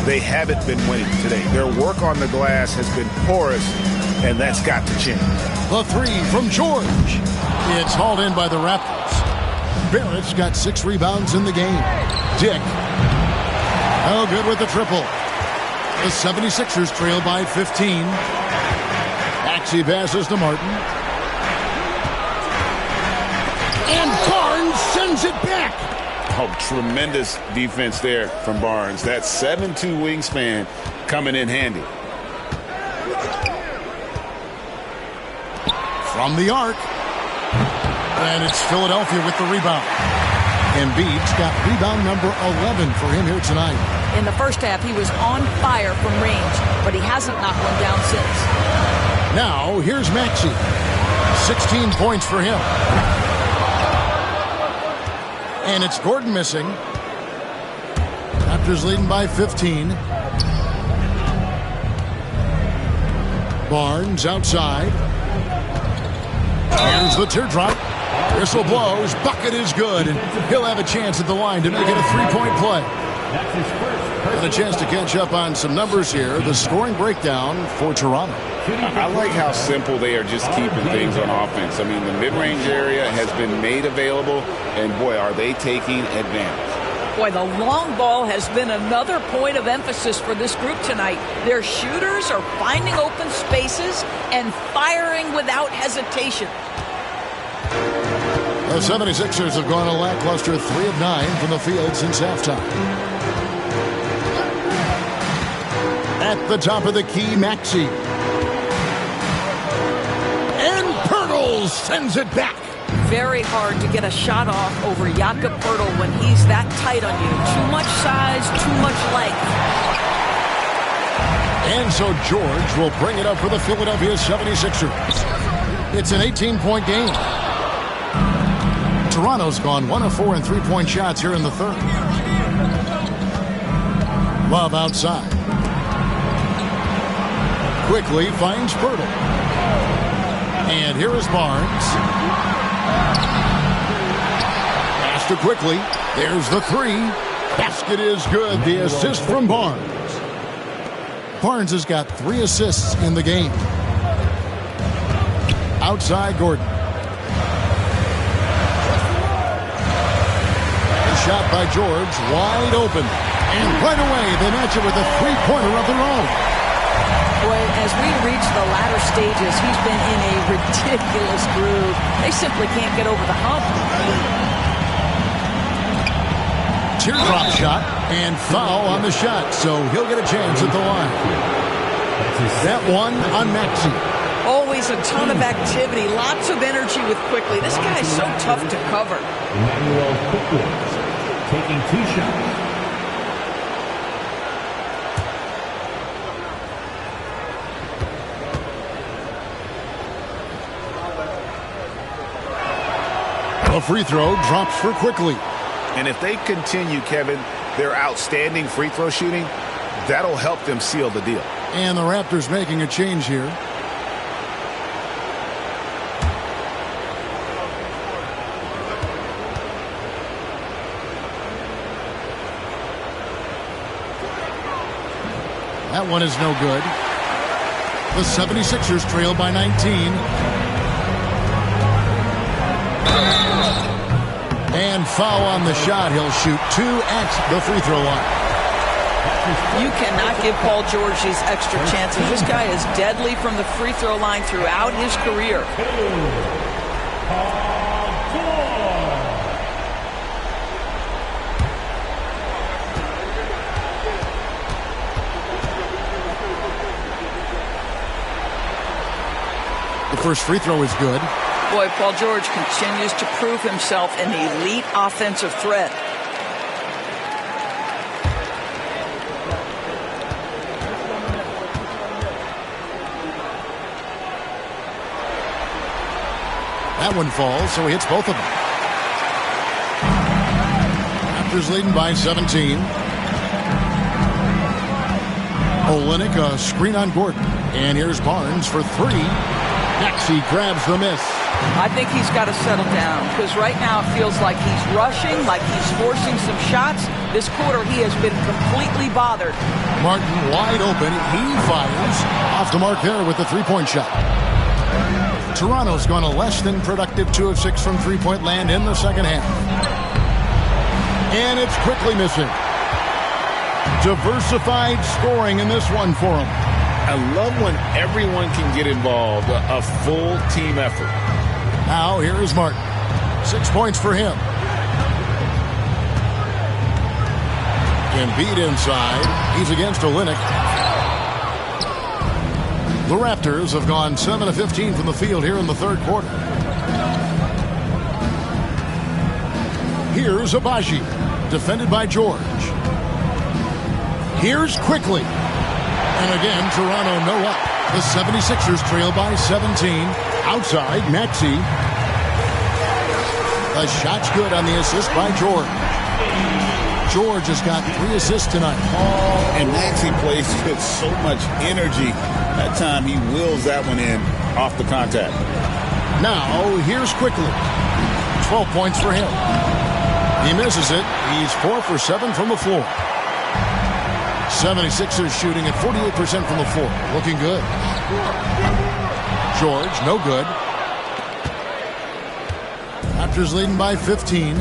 they haven't been winning today. Their work on the glass has been porous, and that's got to change. The three from George. It's hauled in by the Raptors. Barrett's got 6 rebounds in the game. Dick. Oh, good with the triple. The 76ers trail by 15. Maxey passes to Martin. And Barnes sends it back. Oh, tremendous defense there from Barnes. That 7'2" wingspan coming in handy. From the arc. And it's Philadelphia with the rebound. Embiid's got rebound number 11 for him here tonight. In the first half, he was on fire from range, but he hasn't knocked one down since. Now, here's Maxey. 16 points for him. And it's Gordon missing. Raptors leading by 15. Barnes outside. Here's the teardrop. Whistle blows. Bucket is good. And he'll have a chance at the line to make it a 3-point play. Got a chance to catch up on some numbers here. The scoring breakdown for Toronto. I like how simple they are just keeping things on offense. I mean, the mid-range area has been made available, and boy, are they taking advantage. Boy, the long ball has been another point of emphasis for this group tonight. Their shooters are finding open spaces and firing without hesitation. The 76ers have gone a lackluster 3 of 9 from the field since halftime. At the top of the key, Maxey. And Pirtle sends it back. Very hard to get a shot off over Jakob Pirtle when he's that tight on you. Too much size, too much length. And so George will bring it up for the Philadelphia 76ers. It's an 18-point game. Toronto's gone 1 of 4 in 3-point shots here in the third. Love outside. Quickly finds Pirtle. And here is Barnes. Pass to Quickly. There's the 3. Basket is good. The assist from Barnes. Barnes has got 3 assists in the game. Outside Gordon. The shot by George, wide open. And right away, they match it with a three-pointer of their own. Boy, as we reach the latter stages, he's been in a ridiculous groove. They simply can't get over the hump. Teardrop shot and foul on the shot, so he'll get a chance at the line. That one on Maxey. Always a ton of activity, lots of energy with Quickly. This guy's so tough to cover. Emmanuel Quickly taking 2 shots. A free throw drops for Quickly. And if they continue, Kevin, their outstanding free throw shooting, that'll help them seal the deal. And the Raptors making a change here. That one is no good. The 76ers trail by 19. And foul on the shot. He'll shoot 2 at the free throw line. You cannot give Paul George these extra chances. This guy is deadly from the free throw line throughout his career. The first free throw is good. Boy, Paul George continues to prove himself an elite offensive threat. That one falls, so he hits both of them. Raptors leading by 17. Olynyk, a screen on Gordon. And here's Barnes for 3. Maxey grabs the miss. I think he's got to settle down because right now it feels like he's rushing, like he's forcing some shots. This quarter he has been completely bothered. Martin wide open. He fires. Off the mark there with the three-point shot. Toronto's gone a less than productive 2 of 6 from three-point land in the second half. And it's quickly missing. Diversified scoring in this one for him. I love when everyone can get involved, a full team effort. Now here is Martin. 6 points for him. Embiid inside. He's against Olynyk. The Raptors have gone 7 of 15 from the field here in the third quarter. Here's Abaji, defended by George. Here's Quickly. And again, Toronto no up. The 76ers trail by 17. Outside, Maxey. The shot's good on the assist by George. George has got 3 assists tonight. And Maxey plays with so much energy. That time he wills that one in off the contact. Now, here's Quickly. 12 points for him. He misses it. He's 4 for 7 from the floor. 76ers shooting at 48% from the floor. Looking good. George, no good. Raptors leading by 15.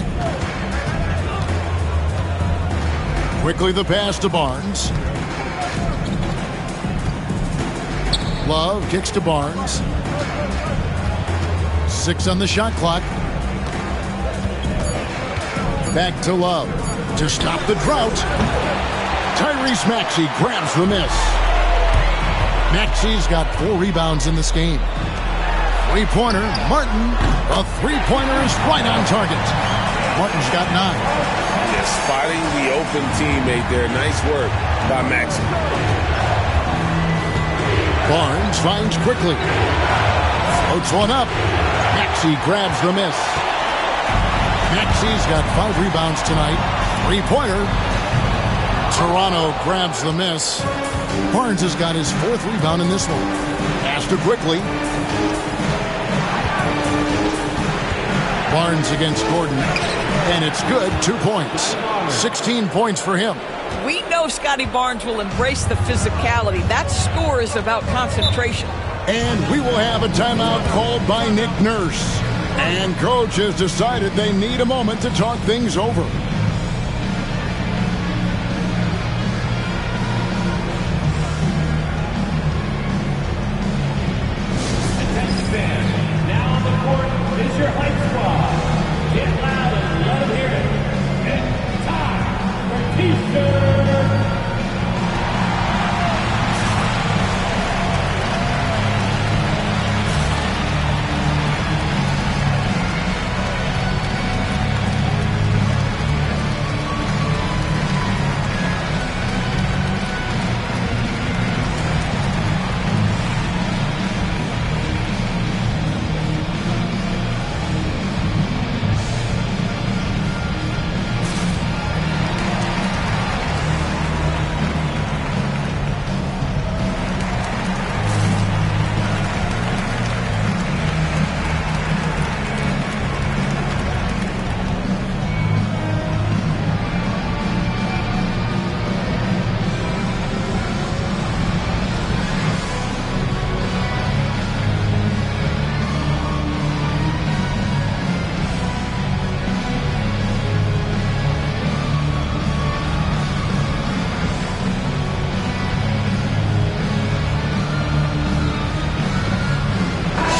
Quickly the pass to Barnes. Love kicks to Barnes. 6 on the shot clock. Back to Love to stop the drought. Tyrese Maxey grabs the miss. Maxey's got 4 rebounds in this game. Three-pointer, Martin. A three-pointer is right on target. Martin's got 9. Just spotting the open teammate there. Nice work by Maxey. Barnes finds Quickly. Floats one up. Maxey grabs the miss. Maxey's got 5 rebounds tonight. Three-pointer. Toronto grabs the miss. Barnes has got his 4th rebound in this one. Pass to Quickly. Barnes against Gordon. And it's good. 2 points. 16 points for him. We know Scotty Barnes will embrace the physicality. That score is about concentration. And we will have a timeout called by Nick Nurse. And coach has decided they need a moment to talk things over.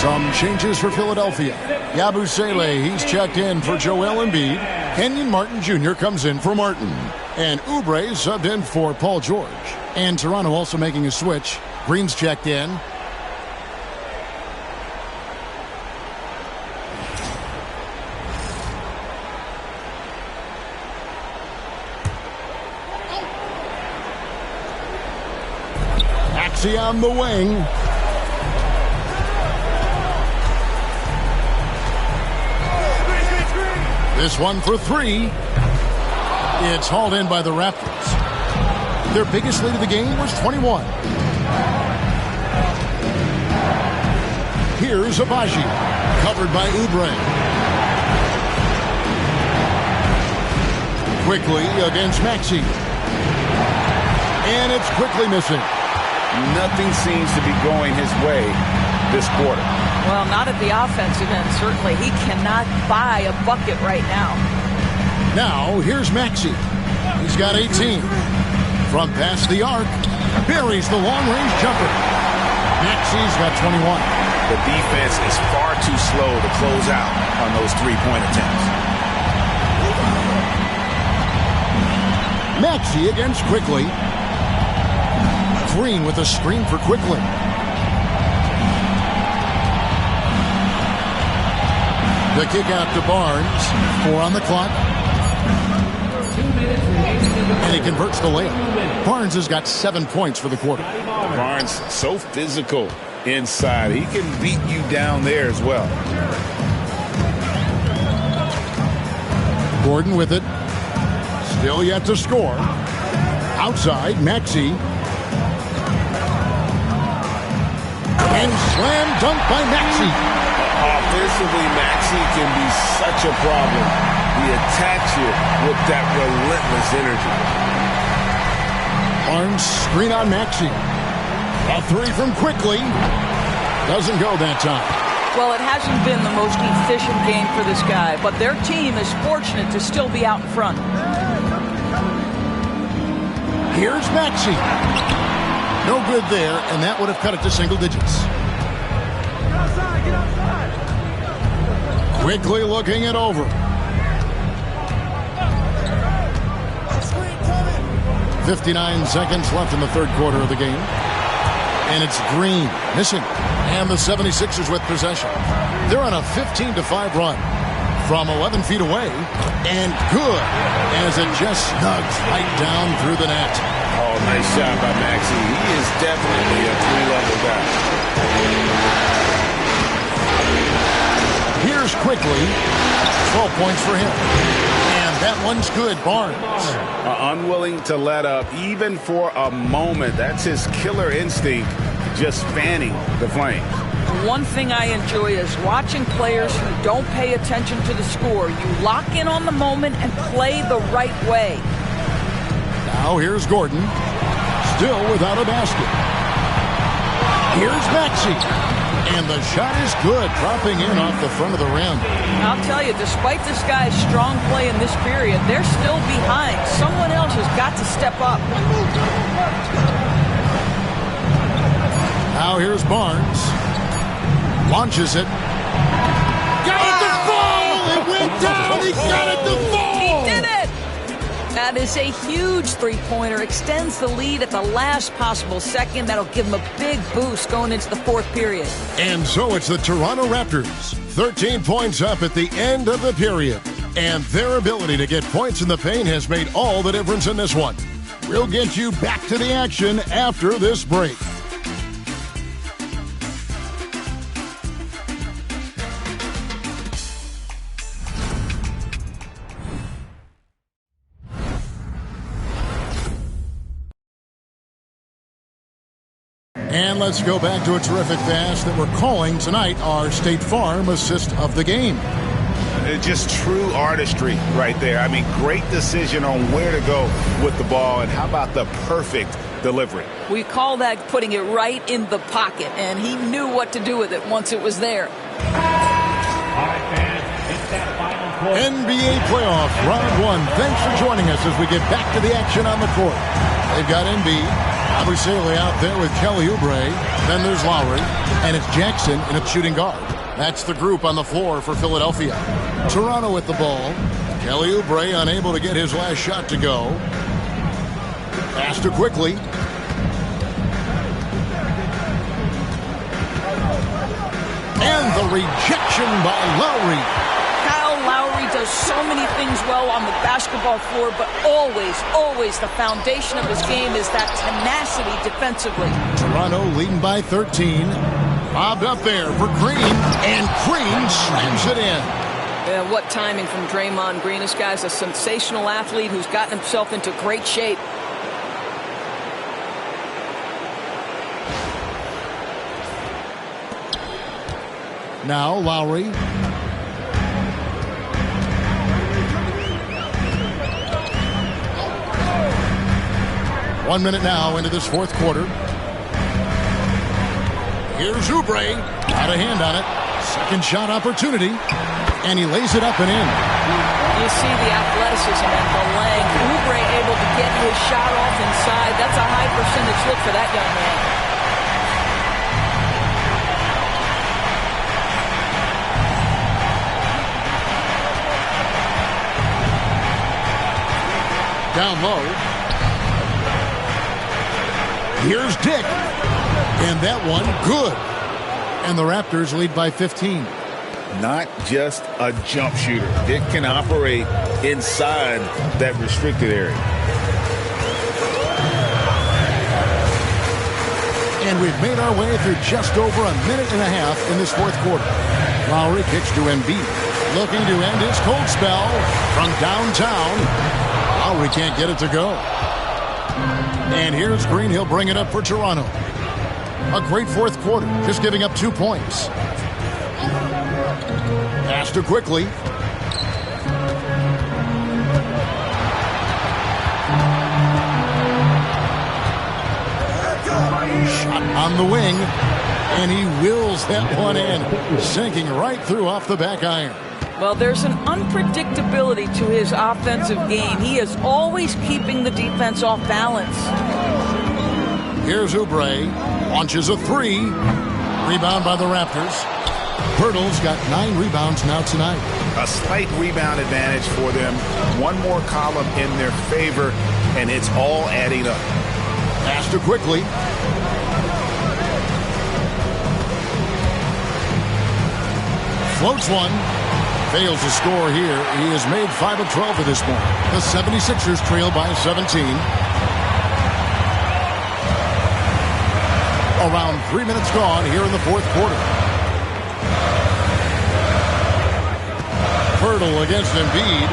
Some changes for Philadelphia. Yabusele, he's checked in for Joel Embiid. Kenyon Martin Jr. comes in for Martin. And Oubre subbed in for Paul George. And Toronto also making a switch. Green's checked in. Maxey on the wing. This one for three. It's hauled in by the Raptors. Their biggest lead of the game was 21. Here's Abaji, covered by Oubre. Quickly against Maxey. And it's quickly missing. Nothing seems to be going his way this quarter. Well, not at the offensive end, certainly. He cannot buy a bucket right now. Now, here's Maxey. He's got 18. From past the arc, buries the long-range jumper. Maxey's got 21. The defense is far too slow to close out on those three-point attempts. Maxey against Quickly. Green with a screen for Quickly. The kick out to Barnes. 4 on the clock. And he converts the layup. Barnes has got 7 points for the quarter. Barnes, so physical inside. He can beat you down there as well. Gordon with it. Still yet to score. Outside, Maxey. And slam dunk by Maxey. Offensively, Maxey can be such a problem. He attacks you with that relentless energy. Barnes screen on Maxey. A three from Quickly. Doesn't go that time. Well, it hasn't been the most efficient game for this guy, but their team is fortunate to still be out in front. Here's Maxey. No good there, and that would have cut it to single digits. Quickly looking it over. 59 seconds left in the third quarter of the game. And it's Green missing. And the 76ers with possession. They're on a 15-5 run from 11 feet away. And good as it just snugs right down through the net. Oh, nice shot by Maxey. He is definitely a three-level guy. Here's Quickly. 12 points for him. And that one's good. Barnes. Unwilling to let up even for a moment. That's his killer instinct, just fanning the flames. One thing I enjoy is watching players who don't pay attention to the score. You lock in on the moment and play the right way. Now here's Gordon. Still without a basket. Here's Maxey. And the shot is good, dropping in off the front of the rim. I'll tell you, despite this guy's strong play in this period, they're still behind. Someone else has got to step up. Now here's Barnes. Launches it. Got it to fall! It went down! He got it to fall! He did it! That is a huge three-pointer. Extends the lead at the last possible second. That'll give him a big boost going into the fourth period. And so it's the Toronto Raptors. 13 points up at the end of the period. And their ability to get points in the paint has made all the difference in this one. We'll get you back to the action after this break. And let's go back to a terrific pass that we're calling tonight our State Farm assist of the game. Just true artistry right there. I mean, great decision on where to go with the ball, and how about the perfect delivery? We call that putting it right in the pocket, and he knew what to do with it once it was there. NBA playoff round one. Thanks for joining us as we get back to the action on the court. They've got Embiid. Abusele out there with Kelly Oubre. Then there's Lowry. And it's Jackson in a shooting guard. That's the group on the floor for Philadelphia. Toronto with the ball. Kelly Oubre unable to get his last shot to go. Pass to quickly. And the rejection by Lowry. Kyle Lowry does so many things well on the basketball floor, but always the foundation of his game is that tenacity defensively. Toronto leading by 13. Lobbed up there for Green, and Green slams it in. Yeah, what timing from Draymond Green. This guy's a sensational athlete who's gotten himself into great shape. Now Lowry. 1 minute now into this fourth quarter. Here's Oubre. Got a hand on it. Second shot opportunity. And he lays it up and in. You see the athleticism and the length. Oubre able to get his shot off inside. That's a high percentage look for that young man. Down low. Here's Dick. And that one, good. And the Raptors lead by 15. Not just a jump shooter. Dick can operate inside that restricted area. And we've made our way through just over a minute and a half in this fourth quarter. Lowry kicks to Embiid. Looking to end his cold spell from downtown. Lowry can't get it to go. And here's Green. He'll bring it up for Toronto. A great fourth quarter, just giving up 2 points. Pass to quickly. Shot on the wing. And he wills that one in, sinking right through off the back iron. Well, there's an unpredictability to his offensive game. He is always keeping the defense off balance. Here's Oubre. Launches a three. Rebound by the Raptors. Pirtle's got 9 rebounds now tonight. A slight rebound advantage for them. One more column in their favor, and it's all adding up. Pass to quickly. Floats one. Fails to score here. He has made 5 of 12 at this point. The 76ers trail by 17. Around 3 minutes gone here in the fourth quarter. Pirtle against Embiid.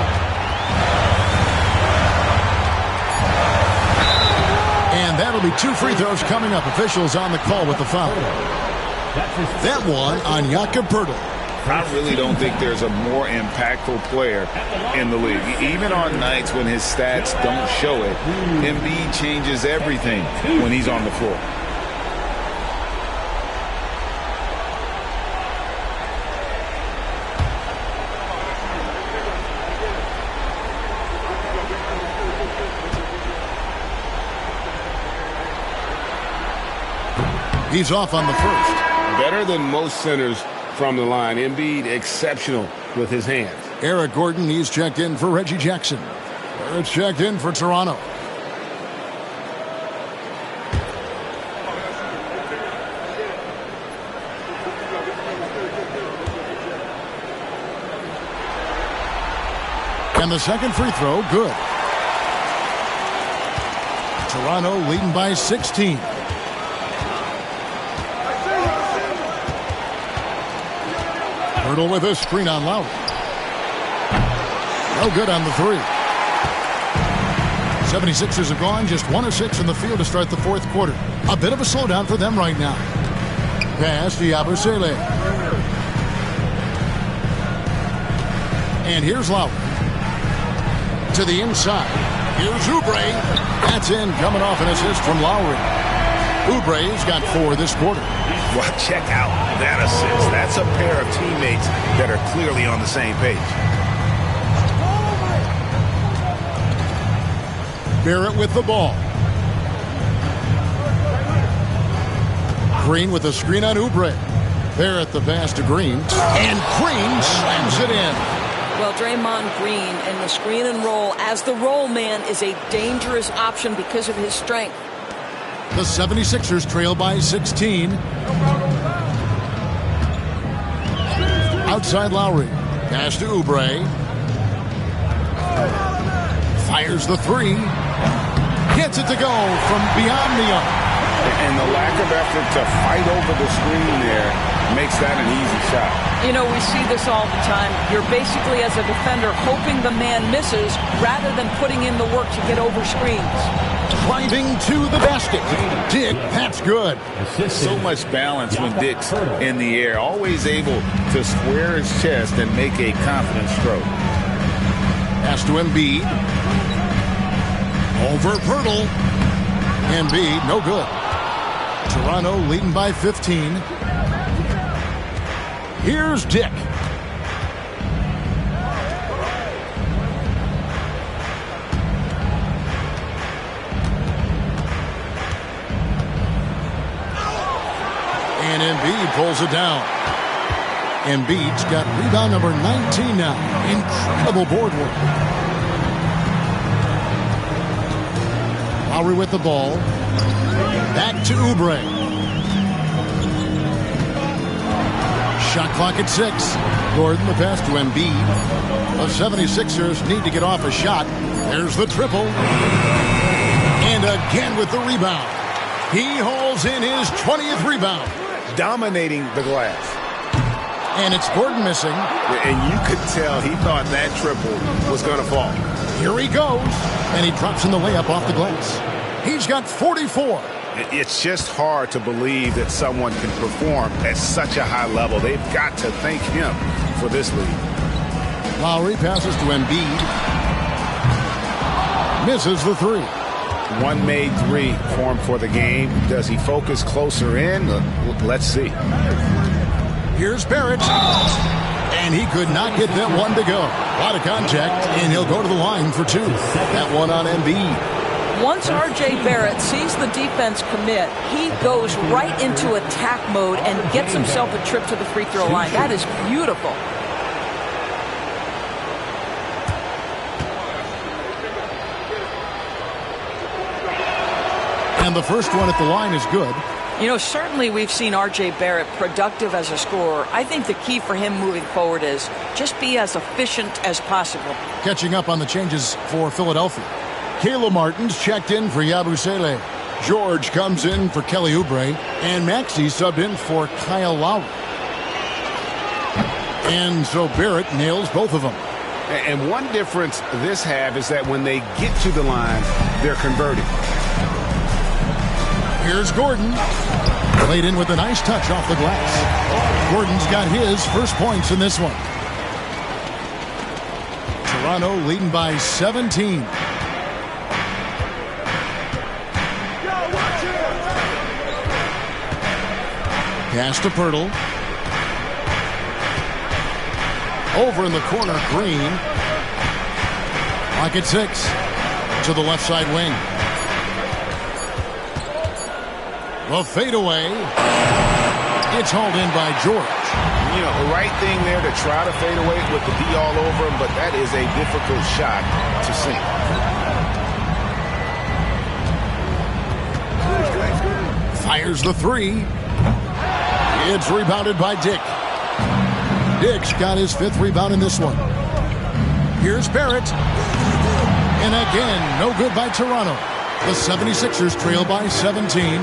And that'll be 2 free throws coming up. Officials on the call with the foul. That one on Jakob Pirtle. I really don't think there's a more impactful player in the league. Even on nights when his stats don't show it, Embiid changes everything when he's on the floor. He's off on the first. Better than most centers from the line. Embiid exceptional with his hands. Eric Gordon, he's checked in for Reggie Jackson. It's checked in for Toronto. And the second free throw, good. Toronto leading by 16. Pirtle with a screen on Lowry. No good on the three. 76ers have gone just 1 of 6 in the field to start the fourth quarter. A bit of a slowdown for them right now. Pass to Abusele. And here's Lowry. To the inside. Here's Oubre. That's in, coming off an assist from Lowry. Oubre's got 4 this quarter. Well, check out that assist. That's a pair of teammates that are clearly on the same page. Barrett with the ball. Green with a screen on Oubre. There at the pass to Green. And Green slams it in. Well, Draymond Green in the screen and roll as the roll man is a dangerous option because of his strength. The 76ers trail by 16. Outside Lowry. Pass to Oubre. Fires the three. Gets it to go from beyond the arc. And the lack of effort to fight over the screen there makes that an easy shot. You know, we see this all the time. You're basically, as a defender, hoping the man misses rather than putting in the work to get over screens. Driving to the basket. Dick, that's good. So much balance when Dick's in the air. Always able to square his chest and make a confident stroke. Pass to Embiid. Over Pirtle. Embiid, no good. Toronto leading by 15. Here's Dick. And Embiid pulls it down. Embiid's got rebound number 19 now. Incredible board work. Lowry with the ball. Back to Oubre. Shot clock at 6. Gordon the pass to Embiid. The 76ers need to get off a shot. There's the triple. And again with the rebound. He hauls in his 20th rebound. Dominating the glass. And it's Gordon missing. And you could tell he thought that triple was going to fall. Here he goes. And he drops in the layup off the glass. He's got 44. It's just hard to believe that someone can perform at such a high level. They've got to thank him for this lead. Lowry passes to Embiid. Misses the three. One made three for him for the game. Does he focus closer in? Let's see. Here's Barrett. And he could not get that one to go. A lot of contact, and he'll go to the line for two. That one on Embiid. Once R.J. Barrett sees the defense commit, he goes right into attack mode and gets himself a trip to the free throw line. That is beautiful. And the first one at the line is good. You know, certainly we've seen R.J. Barrett productive as a scorer. I think the key for him moving forward is just be as efficient as possible. Catching up on the changes for Philadelphia. Kayla Martin's checked in for Yabusele. George comes in for Kelly Oubre. And Maxey subbed in for Kyle Lowry. And so Barrett nails both of them. And one difference this half is that when they get to the line, they're converting. Here's Gordon. Played in with a nice touch off the glass. Gordon's got his first points in this one. Toronto leading by 17. Pass to Pirtle. Over in the corner, Green. Clock at 6. To the left side wing. The fadeaway. It's hauled in by George. You know, the right thing there to try to fade away with the D all over him, but that is a difficult shot to sink. Fires the three. It's rebounded by Dick. Dick's got his 5th rebound in this one. Here's Barrett. And again, no good by Toronto. The 76ers trail by 17.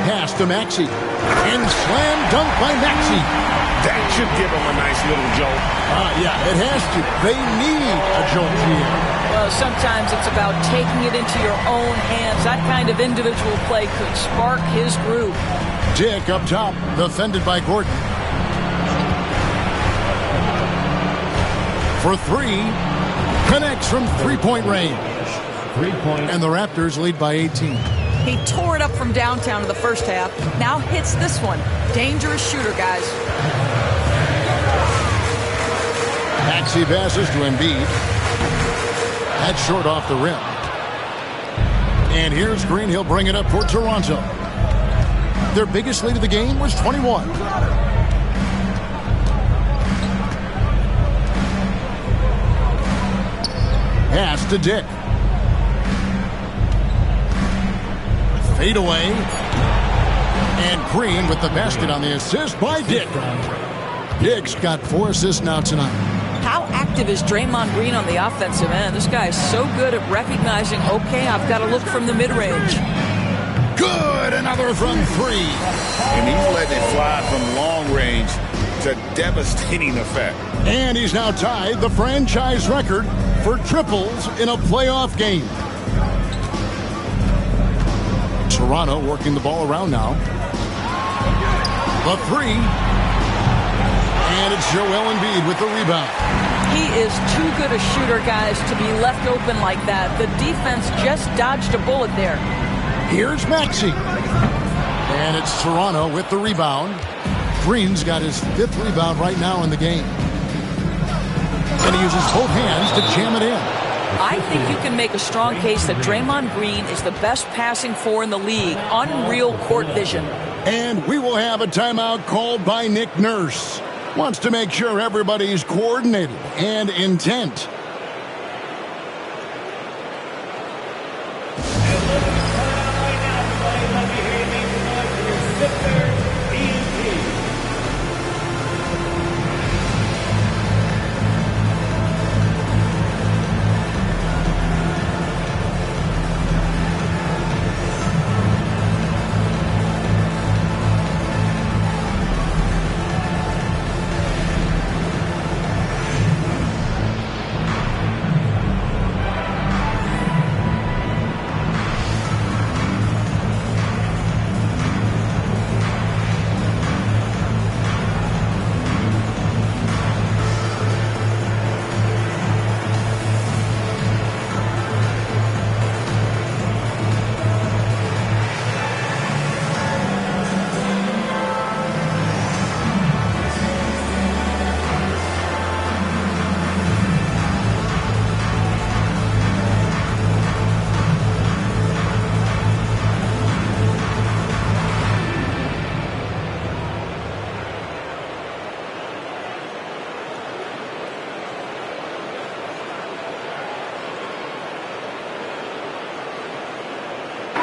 Pass to Maxey. And slam dunk by Maxey. That should give him a nice little jolt. Yeah, it has to. They need a jolt here. Well, sometimes it's about taking it into your own hands. That kind of individual play could spark his groove. Dick up top, defended by Gordon. For three. Connects from three-point range. 3 points. And the Raptors lead by 18. He tore it up from downtown in the first half. Now hits this one. Dangerous shooter, guys. Maxey passes to Embiid. That's short off the rim. And here's Green. He'll bring it up for Toronto. Their biggest lead of the game was 21. Pass to Dick. Fade away. And Green with the basket on the assist by Dick. Dick's got 4 assists now tonight. How active is Draymond Green on the offensive end? This guy is so good at recognizing, okay, I've got to look from the mid-range. Good, another from 3. And he's letting it fly from long range to devastating effect. And he's now tied the franchise record for triples in a playoff game. Toronto working the ball around now. The 3. And it's Joel Embiid with the rebound. He is too good a shooter, guys, to be left open like that. The defense just dodged a bullet there. Here's Maxey. And it's Toronto with the rebound. Green's got his 5th rebound right now in the game. And he uses both hands to jam it in. I think you can make a strong case that Draymond Green is the best passing 4 in the league. Unreal court vision. And we will have a timeout called by Nick Nurse. Wants to make sure everybody's coordinated and intent.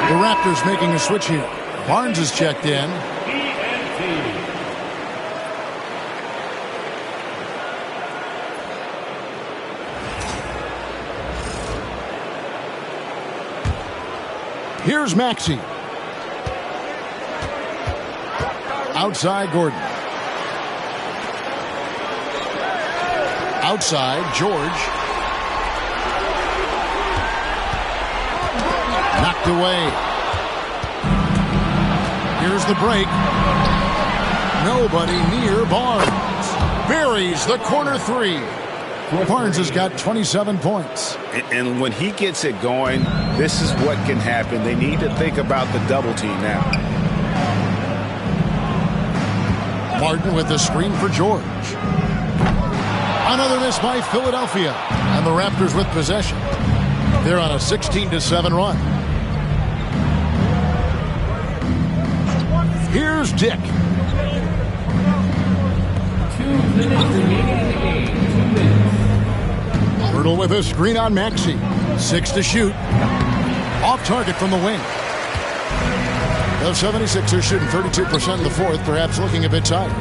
The Raptors making a switch here. Barnes is checked in. Here's Maxey. Outside Gordon. Outside George. Knocked away. Here's the break. Nobody near Barnes. Buries the corner 3. Barnes has got 27 points. And when he gets it going, this is what can happen. They need to think about the double team now. Martin with the screen for George. Another miss by Philadelphia. And the Raptors with possession. They're on a 16-7 run. Here's Dick. 2 minutes remaining in the game. 2 minutes. Hurdle with a screen on Maxey. 6 to shoot. Off target from the wing. The 76ers shooting 32% in the 4th, perhaps looking a bit tired.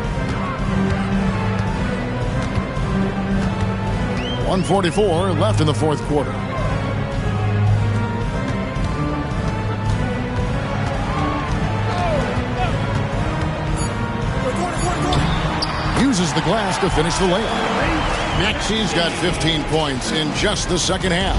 1:44 left in the 4th quarter. Uses the glass to finish the layup. Maxey's got 15 points in just the second half.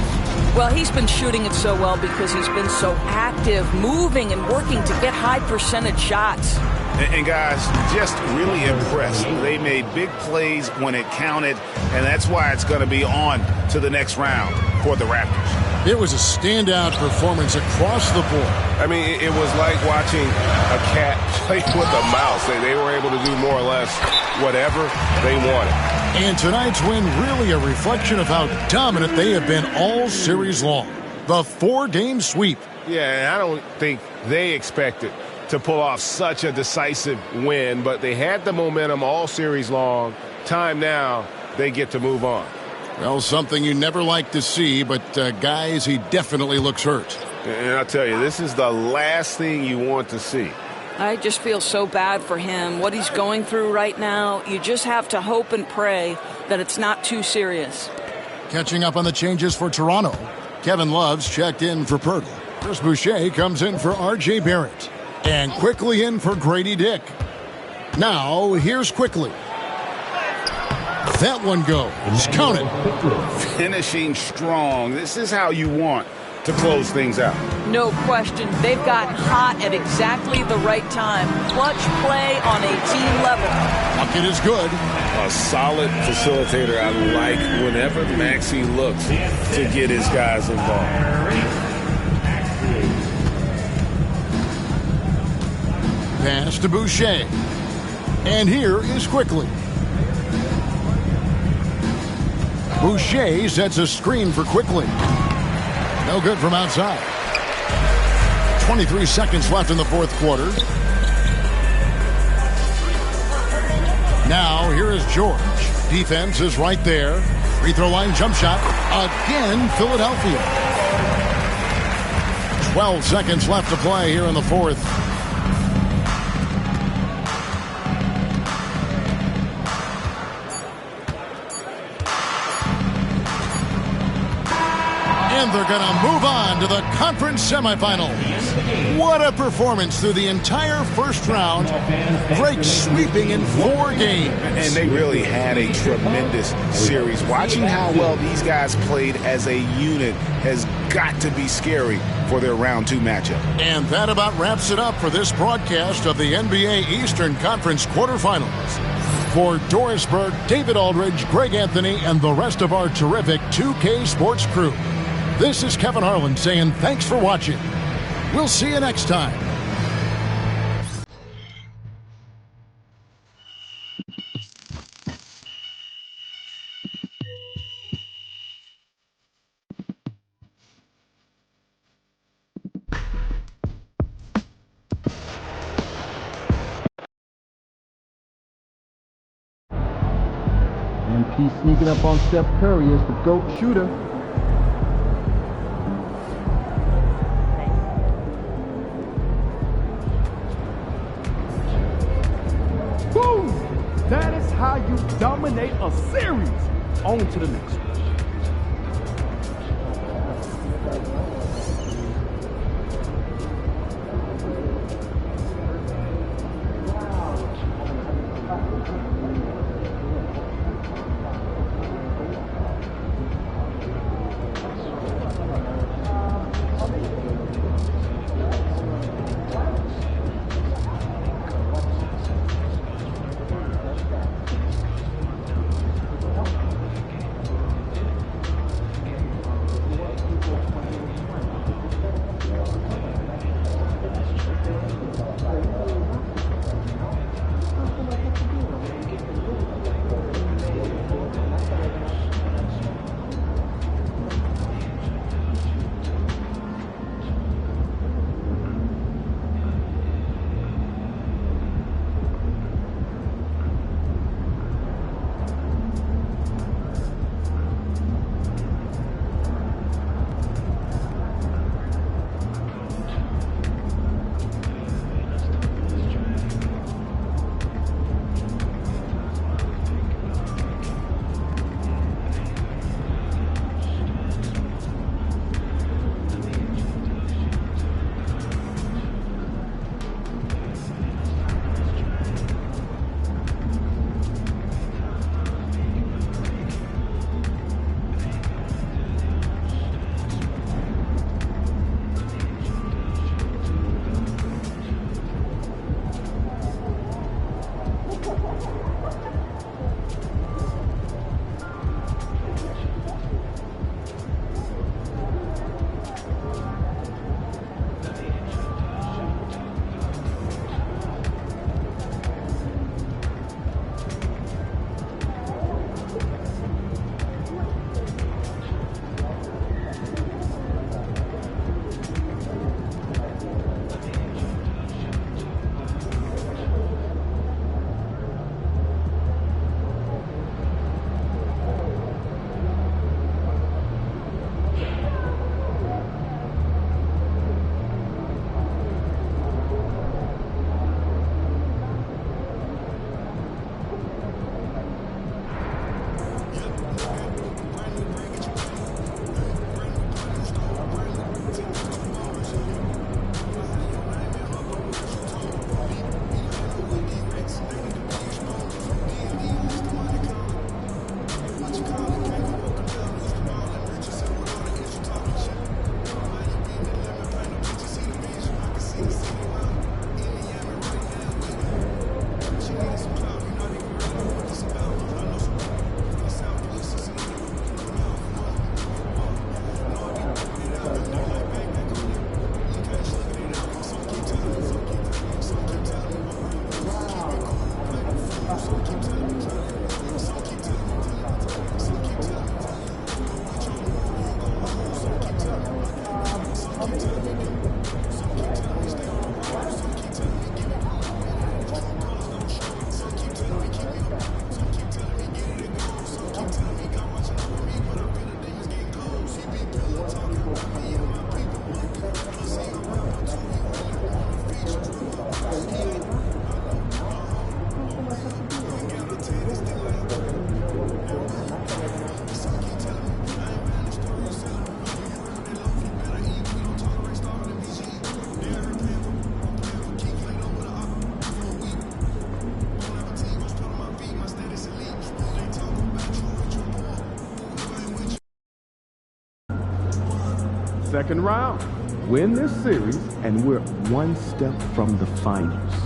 Well, he's been shooting it so well because he's been so active, moving and working to get high percentage shots. And guys, just really impressed. They made big plays when it counted, and that's why it's going to be on to the next round for the Raptors. It was a standout performance across the board. I mean, it was like watching a cat play with a mouse. They were able to do more or less whatever they wanted. And tonight's win really a reflection of how dominant they have been all series long. the 4-game sweep. Yeah, I don't think they expected to pull off such a decisive win, but they had the momentum all series long. Time now, they get to move on. Well, something you never like to see, but guys, he definitely looks hurt. And I'll tell you, this is the last thing you want to see. I just feel so bad for him. What he's going through right now, you just have to hope and pray that it's not too serious. Catching up on the changes for Toronto. Kevin Love's checked in for Pirtle. Chris Boucher comes in for R.J. Barrett. And quickly in for Grady Dick. Now, here's Quickly. That one goes. Count it. Finishing strong. This is how you want to close things out. No question. They've gotten hot at exactly the right time. Clutch play on a team level. Bucket is good. A solid facilitator. I like whenever Maxey looks to get his guys involved. Pass to Boucher. And here is Quickly. Boucher sets a screen for Quickly. No good from outside. 23 seconds left in the fourth quarter. Now, here is George. Defense is right there. Free throw line jump shot. Again, Philadelphia. 12 seconds left to play here in the fourth. And they're going to move on to the conference semifinals. What a performance through the entire first round. Break sweeping in 4 games. And they really had a tremendous series. Watching how well these guys played as a unit has got to be scary for their round 2 matchup. And that about wraps it up for this broadcast of the NBA Eastern Conference quarterfinals. For Doris Burke, David Aldridge, Greg Anthony, and the rest of our terrific 2K Sports crew, this is Kevin Harlan saying thanks for watching. We'll see you next time. MP sneaking up on Steph Curry as the GOAT shooter. Boom! That is how you dominate a series. On to the next one. Second round. Win this series, and we're one step from the finals.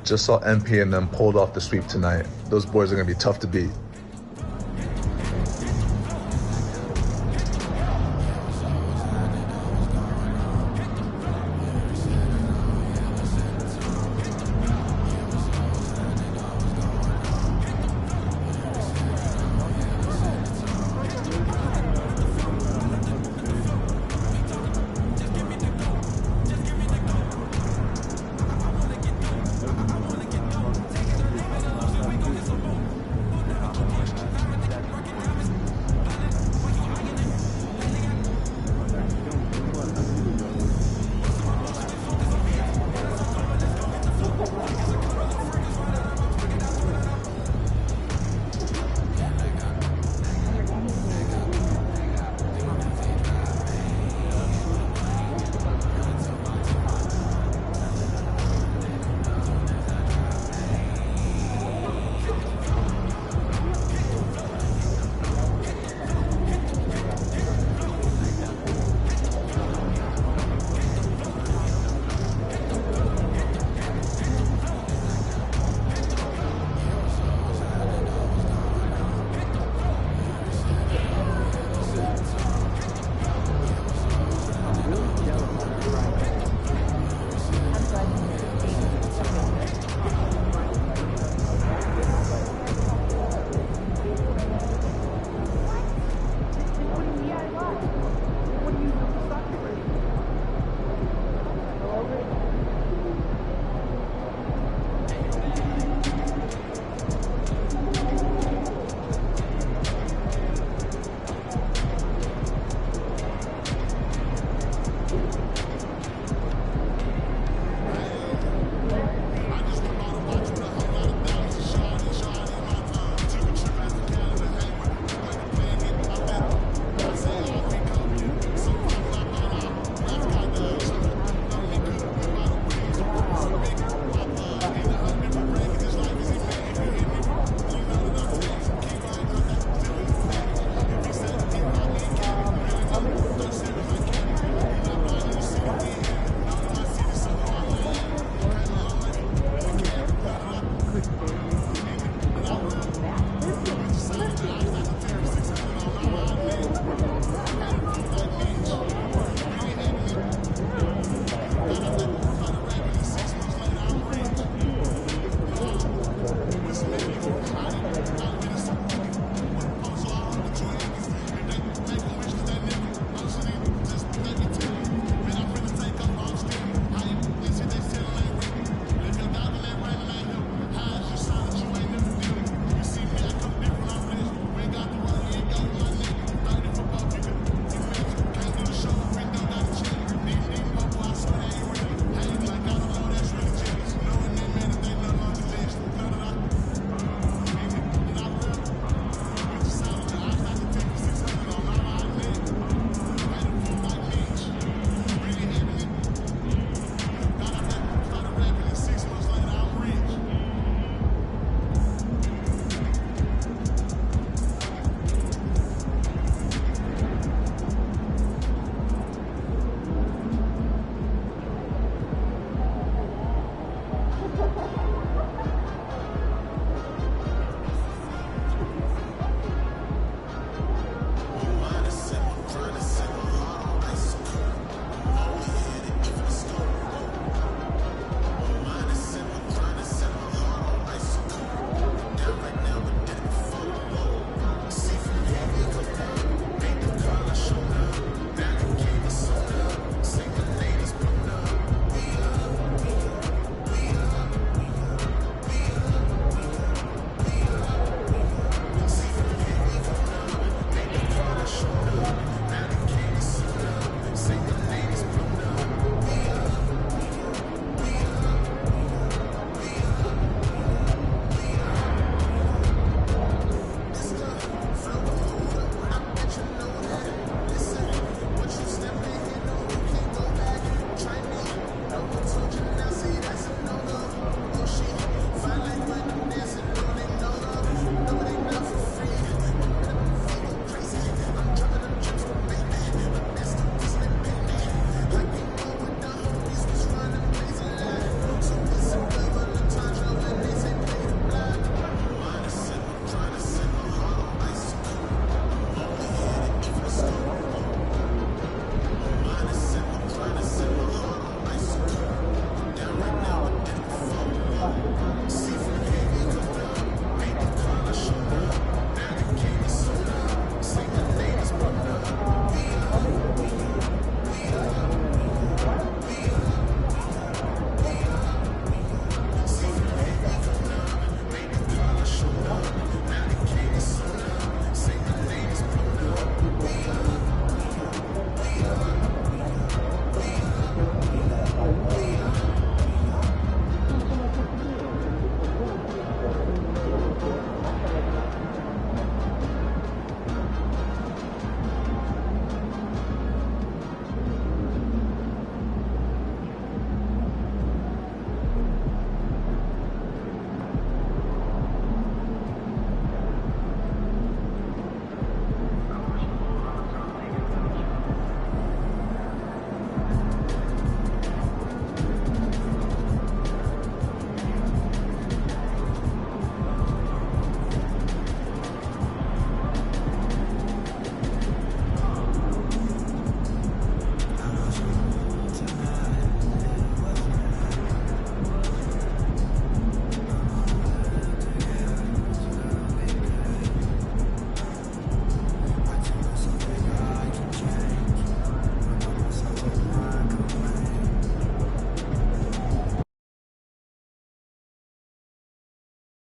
Just saw MP and them pulled off the sweep tonight. Those boys are going to be tough to beat.